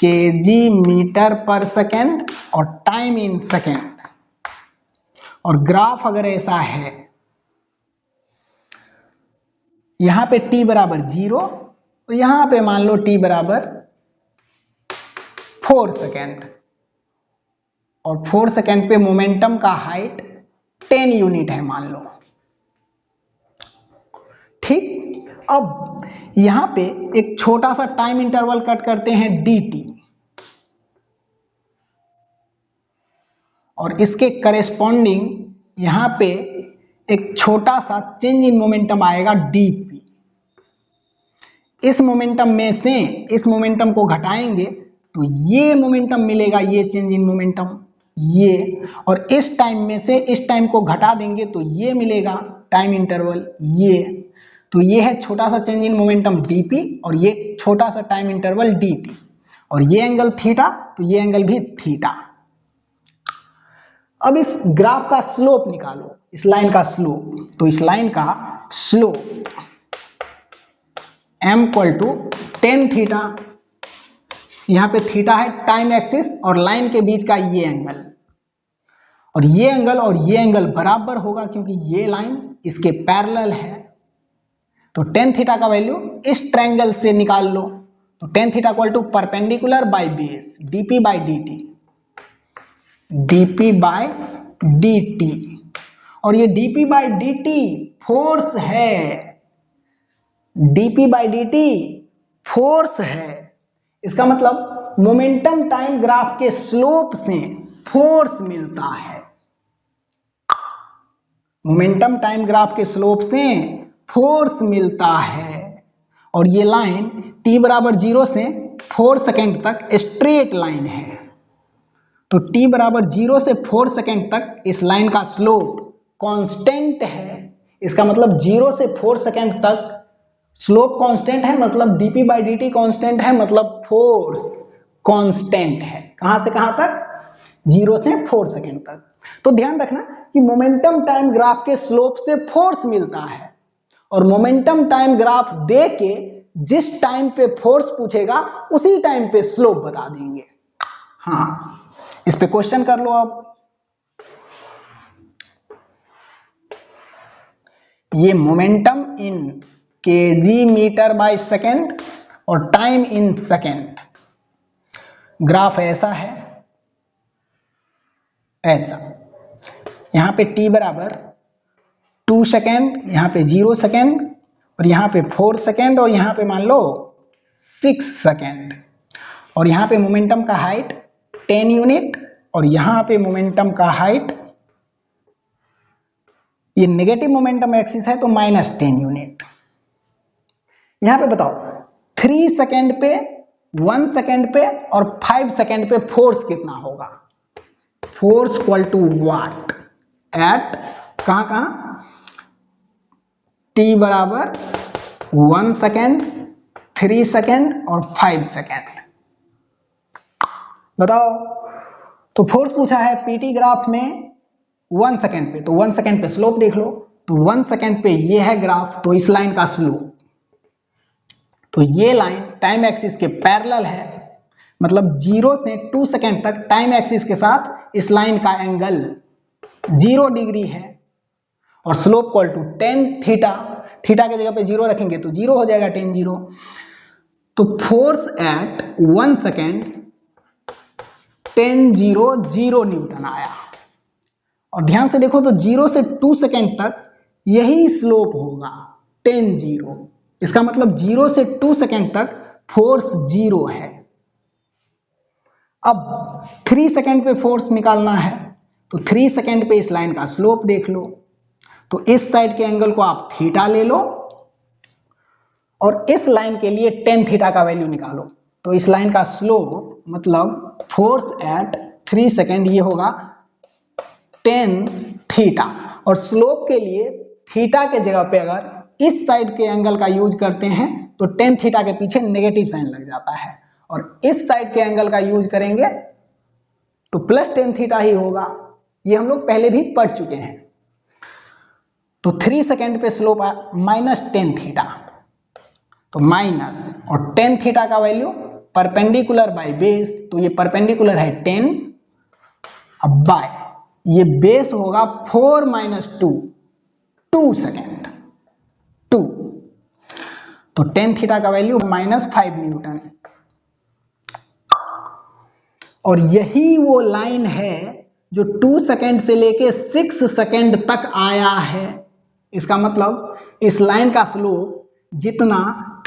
kg metre पर सेकेंड और टाइम इन सेकेंड, और ग्राफ अगर ऐसा है, यहां पे t बराबर 0 और यहां पे मान लो t बराबर 4 सेकेंड, और 4 सेकेंड पे मोमेंटम का हाइट 10 यूनिट है मान लो, ठीक। अब यहां पे एक छोटा सा टाइम इंटरवल कट करते हैं dt, और इसके करेस्पॉन्डिंग यहां पे एक छोटा सा चेंज इन मोमेंटम आएगा dp। इस मोमेंटम में से इस मोमेंटम को घटाएंगे तो ये मोमेंटम मिलेगा, ये चेंज इन मोमेंटम ये, और इस टाइम में से इस टाइम को घटा देंगे तो ये मिलेगा टाइम इंटरवल ये। तो ये है छोटा सा चेंज इन मोमेंटम dp और ये छोटा सा टाइम इंटरवल dt, और ये एंगल थीटा तो ये एंगल भी थीटा। अब इस ग्राफ का स्लोप निकालो, इस लाइन का स्लोप, तो इस लाइन का slope m equal to tan theta, यहां पे थीटा है टाइम एक्सिस और लाइन के बीच का ये एंगल, और ये एंगल और ये एंगल बराबर होगा क्योंकि ये लाइन इसके पैरेलल है। तो टेन थीटा का वैल्यू इस ट्रायंगल से निकाल लो, तो tan theta equal to perpendicular by base dp by dt, dp by dt, और ये dp बाय dt फोर्स है, dp बाय dt फोर्स है। इसका मतलब मोमेंटम टाइम ग्राफ के स्लोप से फोर्स मिलता है, मोमेंटम टाइम ग्राफ के स्लोप से फोर्स मिलता है, और ये लाइन t बराबर 0 से 4 सेकेंड तक स्ट्रेट लाइन है। तो t बराबर 0 से 4 सेकेंड तक इस लाइन का स्लोप कांस्टेंट है। इसका मतलब 0 से 4 सेकेंड तक स्लोप कांस्टेंट है, मतलब dp बाई dt कांस्टेंट है, मतलब फोर्स कांस्टेंट है। कहां से कहां तक? 0 से 4 सेकेंड तक। तो ध्यान रखना कि मोमेंटम टाइम ग्राफ के स्लोप से फोर्स मिलता है, और मोमेंटम टाइम ग्राफ दे के जिस टाइम पे फोर्स पूछेगा उसी टाइम पे स्लोप बता देंगे। हाँ, इस पे क्वेश्चन कर लो अब। ये momentum in kg metre by second और टाइम इन सेकेंड, ग्राफ ऐसा है, ऐसा। यहां पे t बराबर 2 सेकेंड, यहां पे 0 सेकेंड, और यहां पे 4 सेकेंड, और यहां पे मान लो 6 सेकेंड, और यहां पे मोमेंटम का हाइट 10 यूनिट, और यहां पे मोमेंटम का हाइट, ये नेगेटिव मोमेंटम एक्सिस है तो -10 यूनिट। यहां पे बताओ 3 सेकेंड पे, 1 सेकेंड पे और 5 सेकेंड पे फोर्स कितना होगा? Force equal to what at कहां t बराबर 1 सेकेंड, 3 सेकेंड और 5 सेकेंड। बताओ, तो फोर्स पूछा है पीटी ग्राफ में 1 सेकेंड पे, तो 1 सेकेंड पे स्लोप देख लो, तो 1 सेकेंड पे ये है ग्राफ, तो इस लाइन का स्लोप, तो ये लाइन टाइम एक्सिस के पैरेलल है, मतलब 0 से 2 सेकेंड तक टाइम एक्सिस के साथ इस लाइन का एंगल 0 डिग्री है, और slope equal to 10 theta, theta के जगह पे 0 रखेंगे तो 0 हो जाएगा, 10 0। तो फोर्स एट 1 सेकेंड 10 0 0 न्यूटन आया। और ध्यान से देखो तो 0 से 2 सेकेंड तक यही स्लोप होगा 10 0। इसका मतलब 0 से 2 सेकेंड तक फोर्स 0 है। अब 3 सेकेंड पे फोर्स निकालना है तो 3 सेकेंड पे इस लाइन का स्लोप देख लो। तो इस साइड के एंगल को आप थीटा ले लो और इस लाइन के लिए tan थीटा का वैल्यू निकालो। तो इस लाइन का स्लोप मतलब फोर्स एट 3 सेकेंड ये होगा tan थीटा। और स्लोप के लिए थीटा के जगह पे अगर इस साइड के एंगल का यूज करते हैं तो tan थीटा के पीछे नेगेटिव साइन लग जाता है, और इस साइड के एंगल का यूज करेंगे तो प्लस tan थीटा ही होगा। ये हम लोग पहले भी पढ़ चुके हैं। तो 3 सेकेंड पे स्लोप माइनस tan थीटा, तो माइनस और tan थीटा का वैल्यू परपेंडिकुलर बाय बेस, तो ये परपेंडिकुलर है 10, अब बाय ये बेस होगा 4 माइनस 2 सेकेंड 2, तो tan थीटा का वैल्यू -5 न्यूटन। और यही वो लाइन है जो 2 सेकेंड से लेके 6 सेकेंड तक आया है। इसका मतलब इस लाइन का स्लोप जितना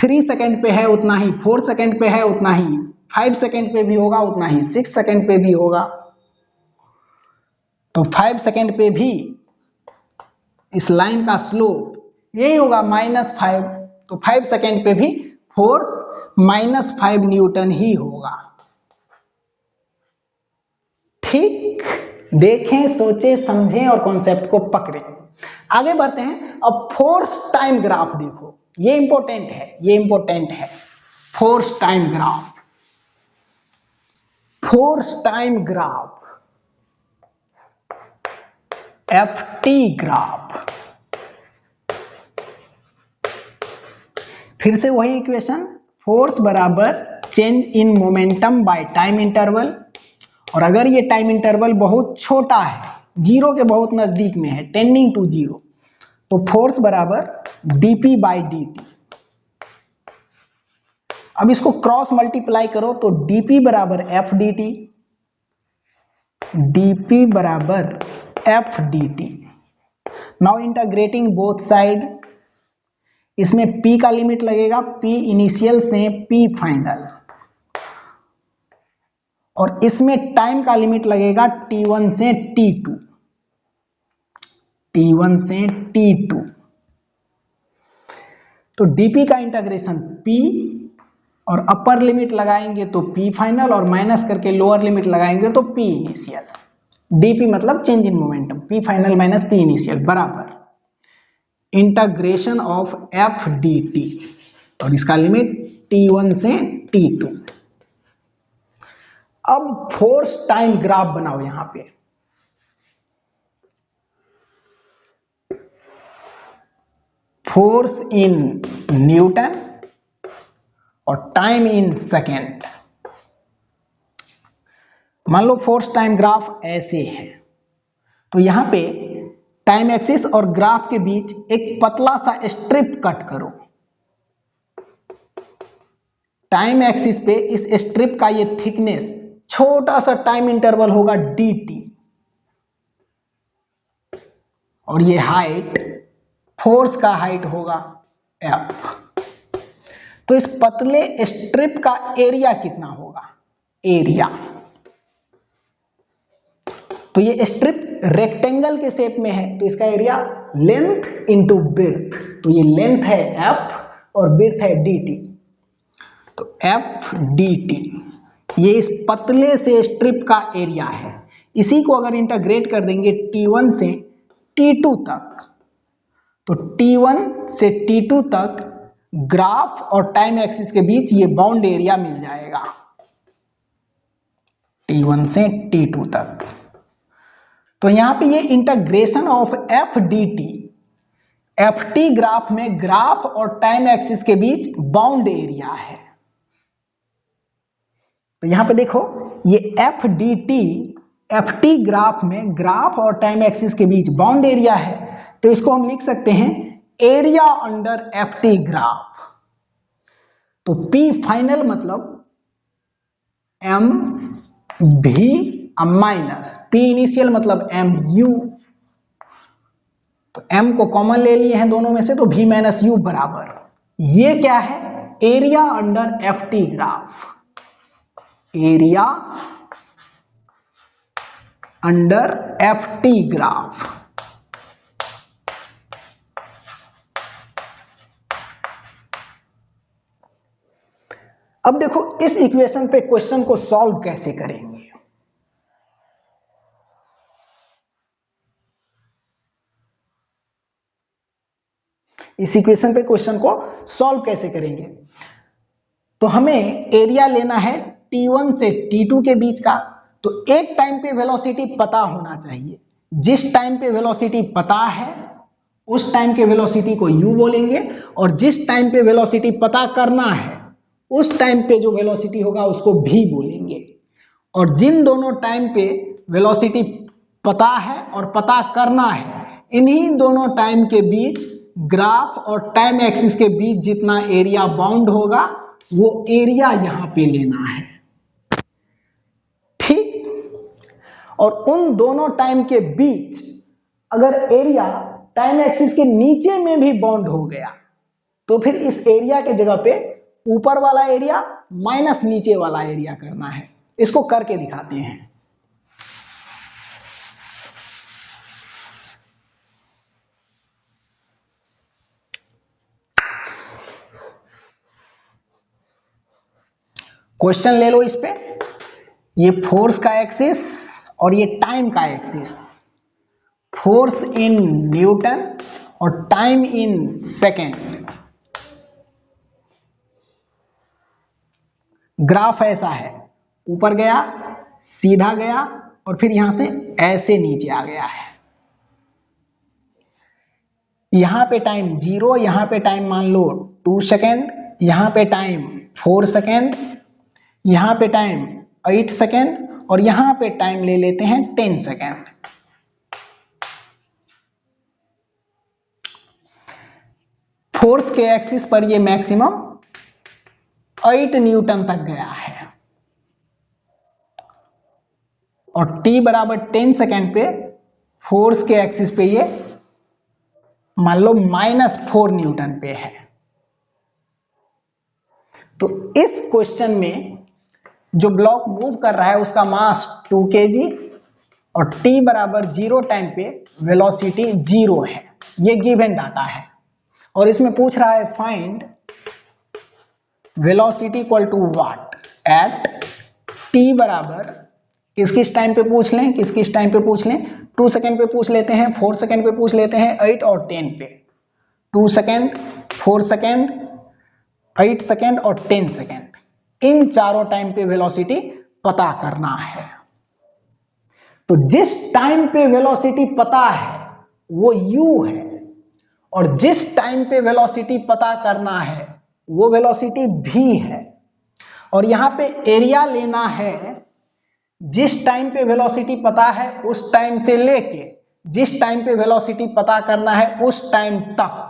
3 सेकेंड पे है उतना ही 4 सेकेंड पे है उतना ही 5 सेकेंड पे भी होगा उतना ही 6 सेकेंड पे भी होगा। तो 5 सेकेंड पे भी इस लाइन का स्लोप यही होगा -5, तो 5 सेकेंड पे भी फोर्स -5 न्यूटन ही होगा। ठीक, देखें, सोचें, समझें और कॉन्सेप्ट को पकड़ें। आगे बढ़ते हैं। अब फोर्स टाइम ग्राफ देखो, ये इंपॉर्टेंट है, ये इंपॉर्टेंट है। Force time graph, force time graph, FT graph. फिर से वही इक्वेशन, फोर्स बराबर change in momentum by time interval. और अगर ये टाइम इंटरवल बहुत छोटा है, 0 के बहुत नजदीक में है, टेंडिंग टू 0, तो फोर्स बराबर dp बाई dt। अब इसको क्रॉस मल्टीप्लाई करो तो dp बराबर f dt, dp बराबर f dt। Now integrating both side, इसमें p का लिमिट लगेगा p इनिशियल से p फाइनल, और इसमें टाइम का लिमिट लगेगा t1 से t2, t1 से t2। तो dp का इंटीग्रेशन p, और अपर लिमिट लगाएंगे तो p फाइनल, और माइनस करके लोअर लिमिट लगाएंगे तो p इनिशियल। dp मतलब change in momentum, p final minus p initial बराबर इंटीग्रेशन ऑफ f dt, और इसका लिमिट t1 से t2। अब फोर्स टाइम ग्राफ बनाओ यहां पे। फोर्स इन न्यूटन और टाइम इन सेकेंड। मान लो फोर्स टाइम ग्राफ ऐसे है, तो यहां पे टाइम एक्सिस और ग्राफ के बीच एक पतला सा स्ट्रिप कट करो। टाइम एक्सिस पे इस स्ट्रिप का ये थिकनेस, छोटा सा टाइम इंटरवल होगा dt, और ये हाइट, फोर्स का हाइट होगा f। तो इस पतले स्ट्रिप का एरिया कितना होगा, एरिया। तो ये स्ट्रिप रेक्टेंगल के शेप में है, तो इसका एरिया लेंथ इंटू विड्थ, तो ये लेंथ है f और विड्थ है dt, तो f dt ये इस पतले से स्ट्रिप का एरिया है। इसी को अगर इंटीग्रेट कर देंगे t1 से t2 तक, तो t1 से t2 तक ग्राफ और टाइम एक्सिस के बीच ये बाउंड एरिया मिल जाएगा, t1 से t2 तक। तो यहां पे ये integration of f dt, ft graph में ग्राफ और टाइम एक्सिस के बीच बाउंड एरिया है। तो यहां पे देखो ये f dt ft ग्राफ में ग्राफ और टाइम एक्सिस के बीच बाउंड एरिया है, तो इसको हम लिख सकते हैं एरिया अंडर ft ग्राफ। तो p फाइनल मतलब m v minus p initial मतलब mu तो m को कॉमन ले लिए हैं दोनों में से, तो v माइनस यू बराबर, ये क्या है, area under f t graph, area under f t graph. अब देखो इस इक्वेशन पे क्वेश्चन को सॉल्व कैसे करेंगे। इस इक्वेशन पे क्वेश्चन को सॉल्व कैसे करेंगे, तो हमें एरिया लेना है T1 से T2 के बीच का। तो एक टाइम पे वेलोसिटी पता होना चाहिए, जिस टाइम पे वेलोसिटी पता है उस टाइम के वेलोसिटी को u बोलेंगे, और जिस टाइम पे वेलोसिटी पता करना है उस टाइम पे जो वेलोसिटी होगा उसको v बोलेंगे। और जिन दोनों टाइम पे वेलोसिटी पता है और पता करना है, इन्हीं दोनों टाइम के बीच ग्राफ और टाइम एक्सिस के बीच जितना एरिया बाउंड होगा वो एरिया यहां पे लेना है, ठीक। और उन दोनों टाइम के बीच अगर एरिया टाइम एक्सिस के नीचे में भी बाउंड हो गया तो फिर इस एरिया के जगह पे ऊपर वाला एरिया माइनस नीचे वाला एरिया करना है। इसको करके दिखाते हैं। क्वेश्चन ले लो इस पे, ये फोर्स का एक्सिस और ये टाइम का एक्सिस, फोर्स इन न्यूटन और टाइम इन सेकेंड। ग्राफ ऐसा है, ऊपर गया, सीधा गया और फिर यहां से ऐसे नीचे आ गया है। यहां पे टाइम 0, यहां पे टाइम मान लो 2 सेकेंड, यहां पे टाइम 4 सेकेंड, यहां पे टाइम 8 सेकेंड और यहां पे टाइम ले लेते हैं 10 सेकेंड। फोर्स के एक्सिस पर ये मैक्सिमम 8 न्यूटन तक गया है और t बराबर 10 सेकेंड पे फोर्स के एक्सिस पे ये मान लो -4 न्यूटन पे है। तो इस क्वेश्चन में जो ब्लॉक मूव कर रहा है उसका मास 2 kg और t बराबर 0 टाइम पे वेलोसिटी 0 है, ये गिवन डाटा है। और इसमें पूछ रहा है find velocity equal to what at t बराबर, किस किस टाइम पे पूछ लें, किस किस टाइम पे पूछ लें, 2 सेकेंड पे पूछ लेते हैं, 4 सेकेंड पे पूछ लेते हैं, 8 और 10 पे। 2 सेकेंड, 4 सेकेंड, 8 सेकेंड और 10 सेकेंड, इन चारों टाइम पे वेलोसिटी पता करना है। तो जिस टाइम पे वेलोसिटी पता है वो u है और जिस टाइम पे वेलोसिटी पता करना है वो वेलोसिटी v है। और यहां पे एरिया लेना है जिस टाइम पे वेलोसिटी पता है उस टाइम से लेके जिस टाइम पे वेलोसिटी पता करना है उस टाइम तक।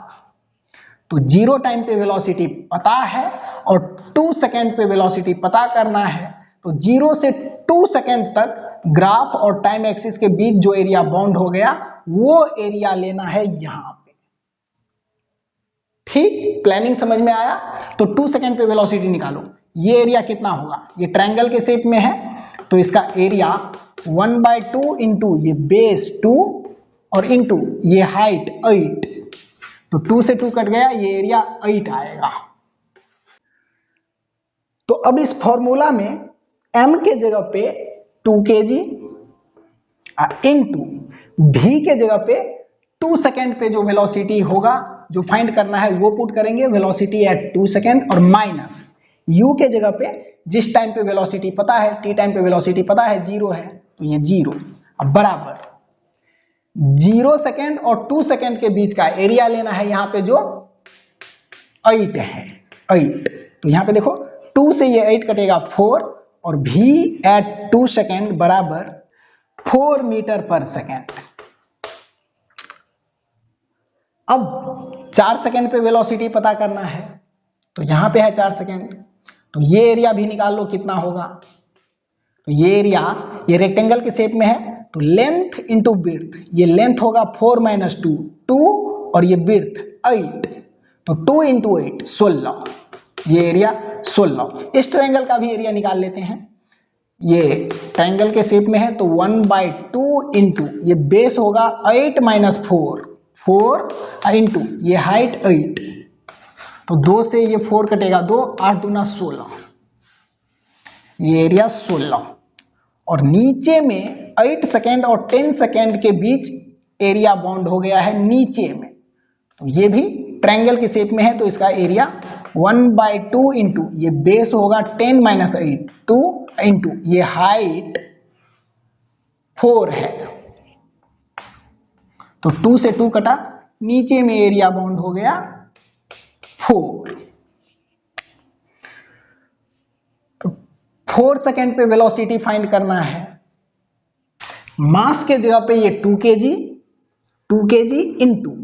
तो 0 टाइम पे वेलोसिटी पता है और 2 सेकेंड पे वेलोसिटी पता करना है, तो 0 से 2 सेकेंड तक ग्राफ और टाइम एक्सिस के बीच जो एरिया बाउंड हो गया वो एरिया लेना है यहां पे, ठीक। प्लानिंग समझ में आया। तो 2 सेकेंड पे वेलोसिटी निकालो, ये एरिया कितना होगा, ये ट्रायंगल के शेप में है तो इसका एरिया 1/2 इंटू ये बेस 2 और इंटू ये हाइट 8, तो 2 से 2 कट गया, ये एरिया 8 आएगा। तो अब इस फॉर्मूला में m के जगह पे 2 kg इंटू v के जगह पे 2 सेकेंड पे जो वेलोसिटी होगा जो फाइंड करना है वो पुट करेंगे, वेलोसिटी एट 2 सेकेंड, और माइनस u के जगह पे जिस टाइम पे वेलोसिटी पता है, t टाइम पे वेलोसिटी पता है 0 है तो ये 0, अब बराबर 0 सेकेंड और 2 सेकेंड के बीच का एरिया लेना है यहाँ पे जो 8 है, 8। तो यहाँ पे देखो 2 से ये 8 कटेगा 4 और v एट 2 सेकेंड बराबर 4 मीटर पर सेकेंड। अब 4 सेकेंड पे वेलोसिटी पता करना है तो यहाँ पे है 4 सेकेंड, तो ये एरिया भी निकाल लो कितना होगा। तो ये एरिया ये रेक्टेंगल के शेप में है तो लेंथ इंटू विड्थ, ये लेंथ होगा 4 माइनस 2 2 और ये विड्थ 8, तो 2 इंटू 8 16, ये एरिया 16। इस ट्रायंगल का भी एरिया निकाल लेते हैं। ये ट्रायंगल के शेप में है तो 1/2 इंटू ये बेस होगा 8 माइनस 4 4 इंटू ये हाइट 8, तो 2 से ये 4 कटेगा 2, 8 दूना 16, ये एरिया 16। और नीचे में 8 सेकेंड और 10 सेकेंड के बीच एरिया बाउंड हो गया है नीचे में, तो ये भी ट्रायंगल के शेप में है तो इसका एरिया 1/2 इंटू ये बेस होगा 10 माइनस 8 2 इंटू ये हाइट 4 है, तो 2 से 2 कटा, नीचे में एरिया बाउंड हो गया 4। तो 4 सेकेंड पे वेलोसिटी फाइंड करना है। मास के जगह पे ये 2 kg इंटू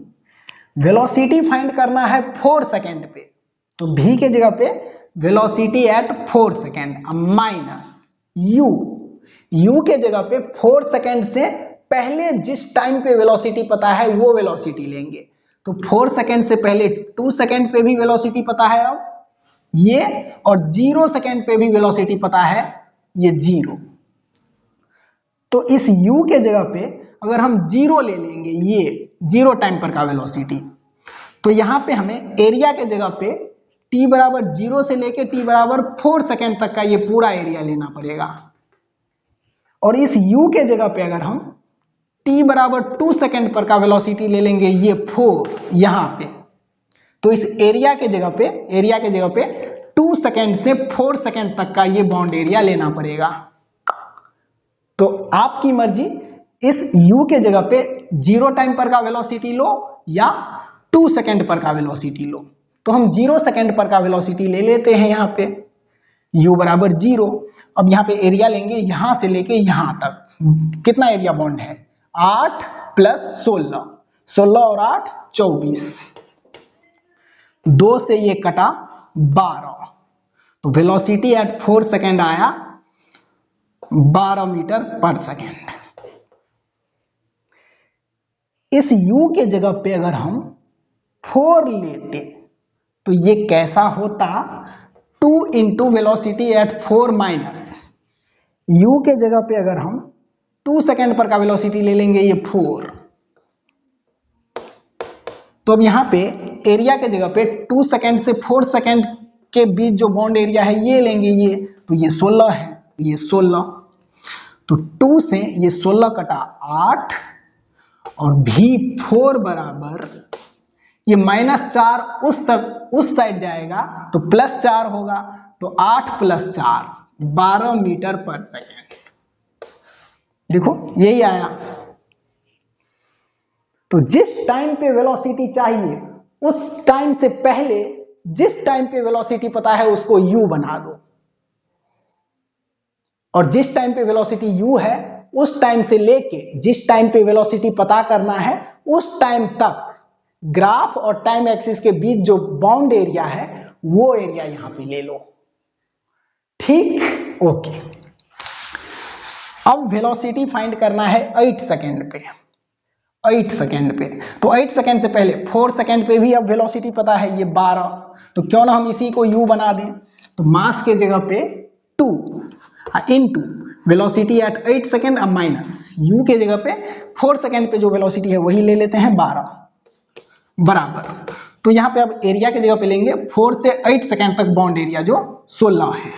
वेलोसिटी फाइंड करना है 4 सेकेंड पे, तो v के जगह पे velocity at 4 second minus u के जगह पे 4 सेकेंड से पहले जिस टाइम पे वेलोसिटी पता है वो वेलोसिटी लेंगे, तो 4 सेकेंड से पहले 2 सेकेंड पे भी वेलोसिटी पता है अब ये, और 0 सेकेंड पे भी वेलोसिटी पता है ये 0, तो इस u के जगह पे अगर हम 0 ले लेंगे, ये 0 टाइम पर का वेलोसिटी, तो यहां पे हमें एरिया के जगह पे t बराबर 0 से लेके t बराबर 4 सेकेंड तक का ये पूरा एरिया लेना पड़ेगा। और इस u के जगह पे अगर हम t बराबर 2 सेकेंड पर का वेलोसिटी ले लेंगे, ये 4 यहां पे, तो इस एरिया के जगह पे 2 सेकेंड से 4 सेकेंड तक का ये बाउंड एरिया लेना पड़ेगा। तो आपकी मर्जी, इस u के जगह पे 0 टाइम पर का वेलोसिटी लो या 2 सेकेंड पर का वेलोसिटी लो, तो हम 0 सेकेंड पर का वेलोसिटी ले लेते हैं यहाँ पे, u बराबर 0। अब यहाँ पे एरिया लेंगे यहां से लेके यहां तक, कितना एरिया बाउंड है 8 प्लस 16, 16 और 8 24, 2 से ये कटा 12, तो वेलोसिटी एट 4 सेकेंड आया 12 मीटर पर सेकेंड। इस u के जगह पे अगर हम 4 लेते तो ये कैसा होता, 2 into velocity eight 4 minus u के जगह पे अगर हम 2 सेकेंड पर का वेलोसिटी ले लेंगे ये 4, तो अब यहाँ पे एरिया के जगह पे 2 सेकेंड से 4 सेकेंड के बीच जो बाउंड एरिया है ये लेंगे, ये तो ये 16 है, ये 16, तो 2 से ये 16 कटा 8 और v4 बराबर ये -4 उस साइड जाएगा तो +4 होगा, तो 8 + 4 12 मीटर पर सेकेंड। देखो यही आया। तो जिस टाइम पे वेलोसिटी चाहिए उस टाइम से पहले जिस टाइम पे वेलोसिटी पता है उसको u बना दो, और जिस टाइम पे वेलोसिटी u है उस टाइम से लेके जिस टाइम पे वेलोसिटी पता करना है उस टाइम तक ग्राफ और टाइम एक्सिस के बीच जो बाउंड एरिया है वो एरिया यहां पे ले लो, ठीक, ओके। अब वेलोसिटी फाइंड करना है 8 सेकेंड पे, 8 सेकेंड पे, तो 8 सेकेंड से पहले 4 सेकेंड पे भी अब वेलोसिटी पता है ये 12, तो क्यों ना हम इसी को u बना दें, तो मास के जगह पे 2 इंटू वेलोसिटी एट 8 सेकेंड अब माइनस u के जगह पे 4 सेकेंड पे जो वेलोसिटी है वही ले लेते हैं 12 बराबर, तो यहाँ पे अब एरिया के जगह पे लेंगे 4 से 8 सेकेंड तक बाउंड एरिया जो 16 है,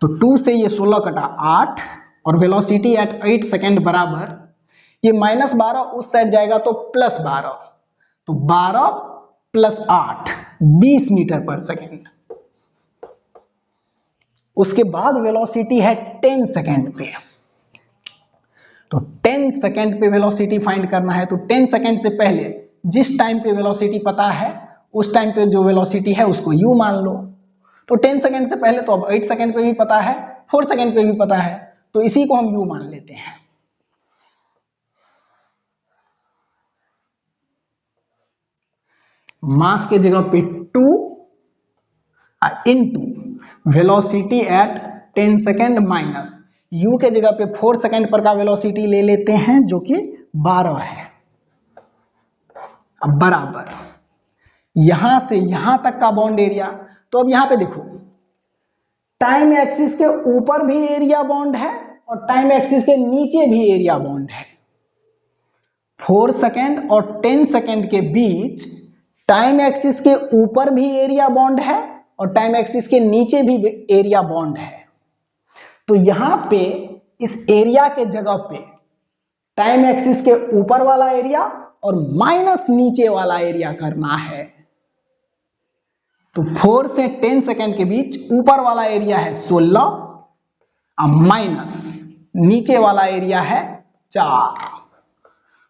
तो 2 से ये 16 कटा 8 और वेलोसिटी एट 8 सेकेंड बराबर ये -12 उस साइड जाएगा तो +12, तो 12 + 8 20 मीटर पर सेकेंड। उसके बाद वेलोसिटी है 10 सेकेंड पे, तो 10 सेकेंड पे वेलोसिटी फाइंड करना है, तो 10 सेकेंड से पहले जिस टाइम पे वेलोसिटी पता है उस टाइम पे जो वेलोसिटी है उसको u मान लो, तो 10 सेकेंड से पहले तो अब 8 सेकेंड पे भी पता है 4 सेकेंड पे भी पता है, तो इसी को हम u मान लेते हैं। मास के जगह पे 2 into velocity at 10 second minus u के जगह पे 4 सेकंड पर का वेलोसिटी ले लेते हैं जो कि 12 है। अब बराबर यहां से यहां तक का बॉन्ड एरिया, तो अब यहां पे देखो टाइम एक्सिस के ऊपर भी एरिया बॉन्ड है और टाइम एक्सिस के नीचे भी एरिया बॉन्ड है। 4 सेकंड और 10 सेकंड के बीच टाइम एक्सिस के ऊपर भी एरिया बॉन्ड है और टाइम एक्सिस के नीचे भी एरिया बॉन्ड है। तो यहां पे इस एरिया के जगह पे टाइम एक्सिस के ऊपर वाला एरिया और माइनस नीचे वाला एरिया करना है। तो 4 से 10 सेकंड के बीच ऊपर वाला एरिया है 16 और माइनस नीचे वाला एरिया है 4।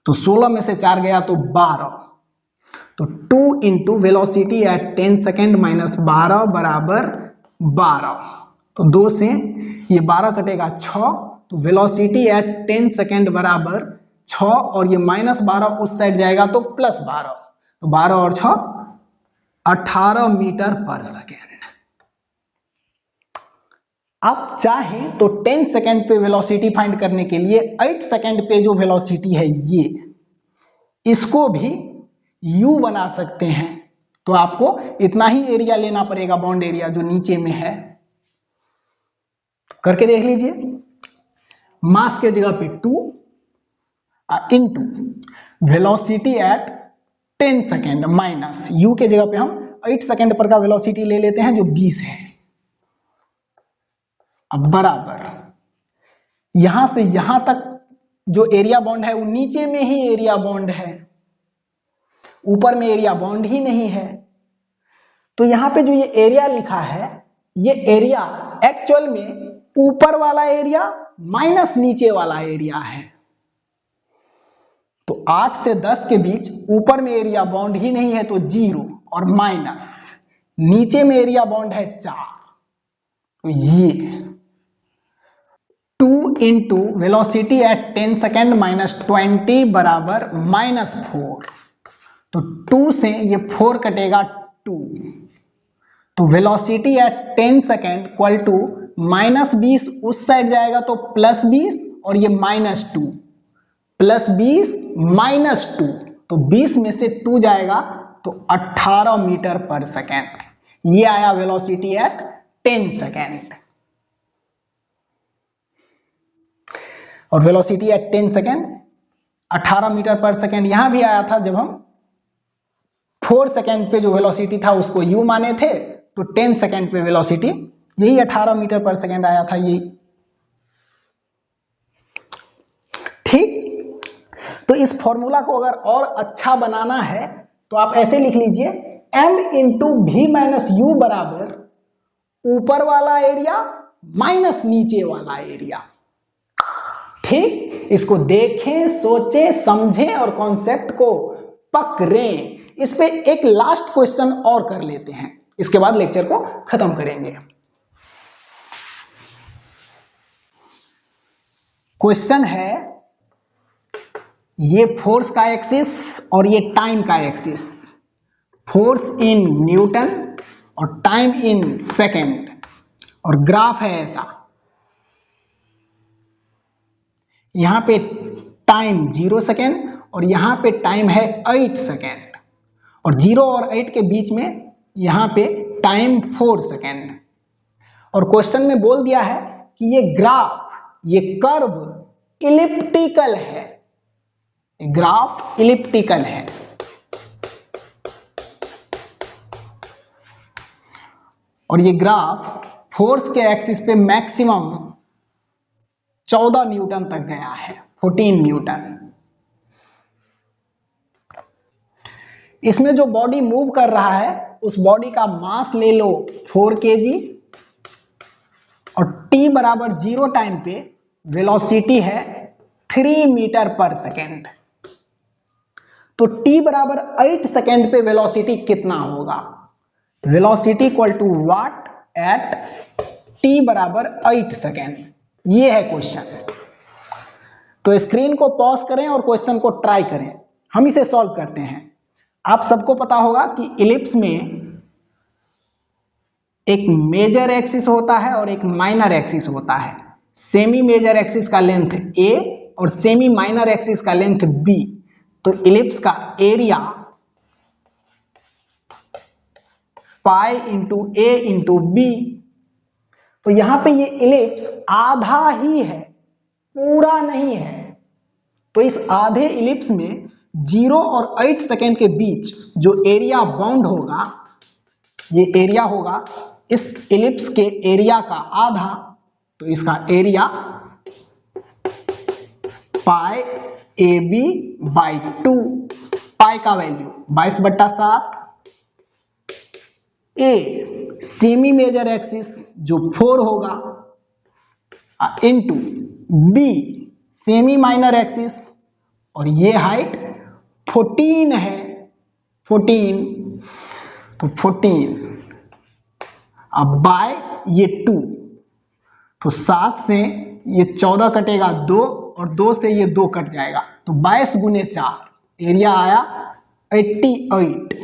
तो 16 में से 4 गया तो 12। तो 2 into velocity at 10 second minus 12 बराबर 12। तो 2 से ये 12 कटेगा 6, तो वेलोसिटी एट 10 सेकेंड बराबर 6 और ये माइनस 12 उस साइड जाएगा तो प्लस 12। तो 12 और 6 18 मीटर पर सेकेंड। आप चाहें तो 10 सेकेंड पे वेलोसिटी फाइंड करने के लिए 8 सेकेंड पे जो वेलोसिटी है ये इसको भी u बना सकते हैं। तो आपको इतना ही एरिया लेना पड़ेगा, बॉन्ड एरिया जो नीचे में है। करके देख लीजिए, मास के जगह पे 2 into velocity at 10 second minus u के जगह पे हम 8 सेकेंड पर का वेलोसिटी ले लेते हैं जो 20 है। अब बराबर यहां से यहां तक जो एरिया बॉन्ड है वो नीचे में ही एरिया बॉन्ड है, ऊपर में एरिया बॉन्ड ही नहीं है। तो यहां पे जो ये एरिया लिखा है ये एरिया एक्चुअल में ऊपर वाला एरिया माइनस नीचे वाला एरिया है। तो 8 से 10 के बीच ऊपर में एरिया बॉन्ड ही नहीं है तो 0 और माइनस नीचे में एरिया बॉन्ड है 4। तो ये 2 into velocity at 10 second minus 20 बराबर -4। तो 2 से ये 4 कटेगा 2। तो velocity at 10 second equal to -20 उस साइड जाएगा तो +20 और ये -2 +20 -2। तो 20 में से 2 जाएगा तो 18 मीटर पर सेकेंड। ये आया वेलोसिटी एट 10 सेकेंड। और वेलोसिटी एट 10 सेकेंड 18 मीटर पर सेकेंड यहां भी आया था जब हम 4 सेकेंड पे जो वेलोसिटी था उसको u माने थे, तो 10 सेकेंड पे वेलोसिटी यही 18 मीटर पर सेकेंड आया था यही। ठीक, तो इस फॉर्मूला को अगर और अच्छा बनाना है तो आप ऐसे लिख लीजिए m इंटू भी माइनस यू बराबर ऊपर वाला एरिया माइनस नीचे वाला एरिया। ठीक, इसको देखें, सोचें, समझें और कॉन्सेप्ट को पकड़ें। इस पे एक लास्ट क्वेश्चन और कर लेते हैं, इसके बाद लेक्चर को खत्म करेंगे। क्वेश्चन है, ये फोर्स का एक्सिस और ये टाइम का एक्सिस, फोर्स इन न्यूटन और टाइम इन सेकेंड, और ग्राफ है ऐसा। यहां पे टाइम 0 सेकेंड और यहां पे टाइम है 8 सेकेंड, और 0 और 8 के बीच में यहां पे टाइम 4 सेकेंड। और क्वेश्चन में बोल दिया है कि ये ग्राफ, ये कर्व इलिप्टिकल है, ग्राफ इलिप्टिकल है। और ये ग्राफ फोर्स के एक्सिस पे मैक्सिमम 14 न्यूटन तक गया है, 14 न्यूटन। इसमें जो बॉडी मूव कर रहा है उस बॉडी का मास ले लो 4 kg और t बराबर 0 टाइम पे वेलोसिटी है 3 मीटर पर सेकेंड। तो t बराबर 8 सेकेंड पे वेलोसिटी कितना होगा? Velocity equal to what at t बराबर 8 सेकेंड। ये है क्वेश्चन। तो स्क्रीन को पॉज करें और क्वेश्चन को ट्राई करें, हम इसे सॉल्व करते हैं। आप सबको पता होगा कि इलिप्स में एक मेजर एक्सिस होता है और एक माइनर एक्सिस होता है। सेमी मेजर एक्सिस का लेंथ a और सेमी माइनर एक्सिस का लेंथ b, तो इलिप्स का area pi into a into B. तो यहां पे ये इलिप्स आधा ही है, पूरा नहीं है, तो इस आधे इलिप्स में 0 और 8 सेकेंड के बीच जो एरिया बाउंड होगा, ये एरिया होगा इस इलिप्स के एरिया का आधा, तो इसका area pi A B by 2। Pi का value 22/7, A semi major axis जो 4 होगा into B semi minor axis, और ये हाइट 14 है, 14, तो 14 अब बाय ये 2, तो 7 से ये 14 कटेगा 2 और 2 से ये 2 कट जाएगा, तो 22 गुने 4 एरिया आया 88।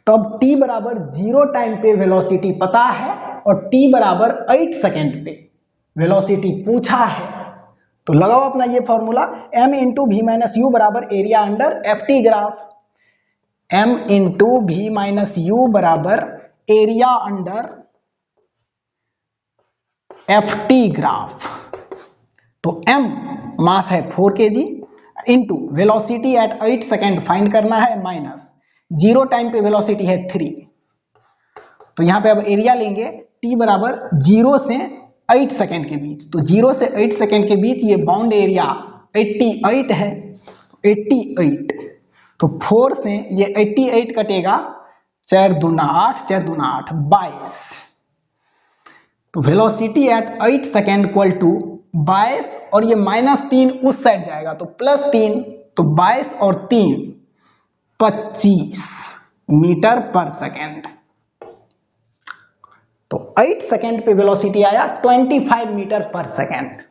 तो अब t बराबर 0 टाइम पे वेलोसिटी पता है और t बराबर 8 सेकेंड पे वेलोसिटी पूछा है, तो लगाओ अपना ये formula m into v minus u बराबर area under f t graph. m into v minus u बराबर area under f t graph. तो m मास है 4 kg into velocity at 8 second find करना है, माइनस 0 टाइम पे velocity है 3, तो यहां पे अब एरिया लेंगे t बराबर 0 से 8 सेकेंड के बीच, तो 0 से 8 सेकेंड के बीच ये बाउंड एरिया 88 है, 88, तो 4 से ये 88 कटेगा, 4 दूना 8, 4 दूना 8, 22, तो velocity at 8 second equal to 22, और ये -3 उस साइड जाएगा तो +3, तो 22 और 3 25 मीटर पर सेकेंड। तो 8 सेकेंड पे वेलोसिटी आया 25 मीटर पर सेकेंड।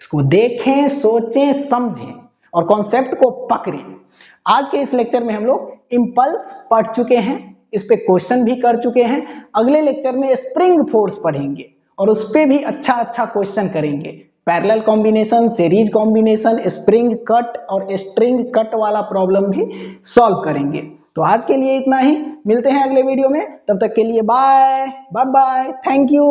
इसको देखें, सोचें, समझें और कॉन्सेप्ट को पकड़ें। आज के इस लेक्चर में हम लोग इंपल्स पढ़ चुके हैं, इस पे क्वेश्चन भी कर चुके हैं। अगले लेक्चर में स्प्रिंग फोर्स पढ़ेंगे और उस पे भी अच्छा क्वेश्चन करेंगे। Parallel combination, series combination, spring cut और स्ट्रिंग कट वाला प्रॉब्लम भी सॉल्व करेंगे। तो आज के लिए इतना ही, मिलते हैं अगले वीडियो में, तब तक के लिए bye bye bye, thank you.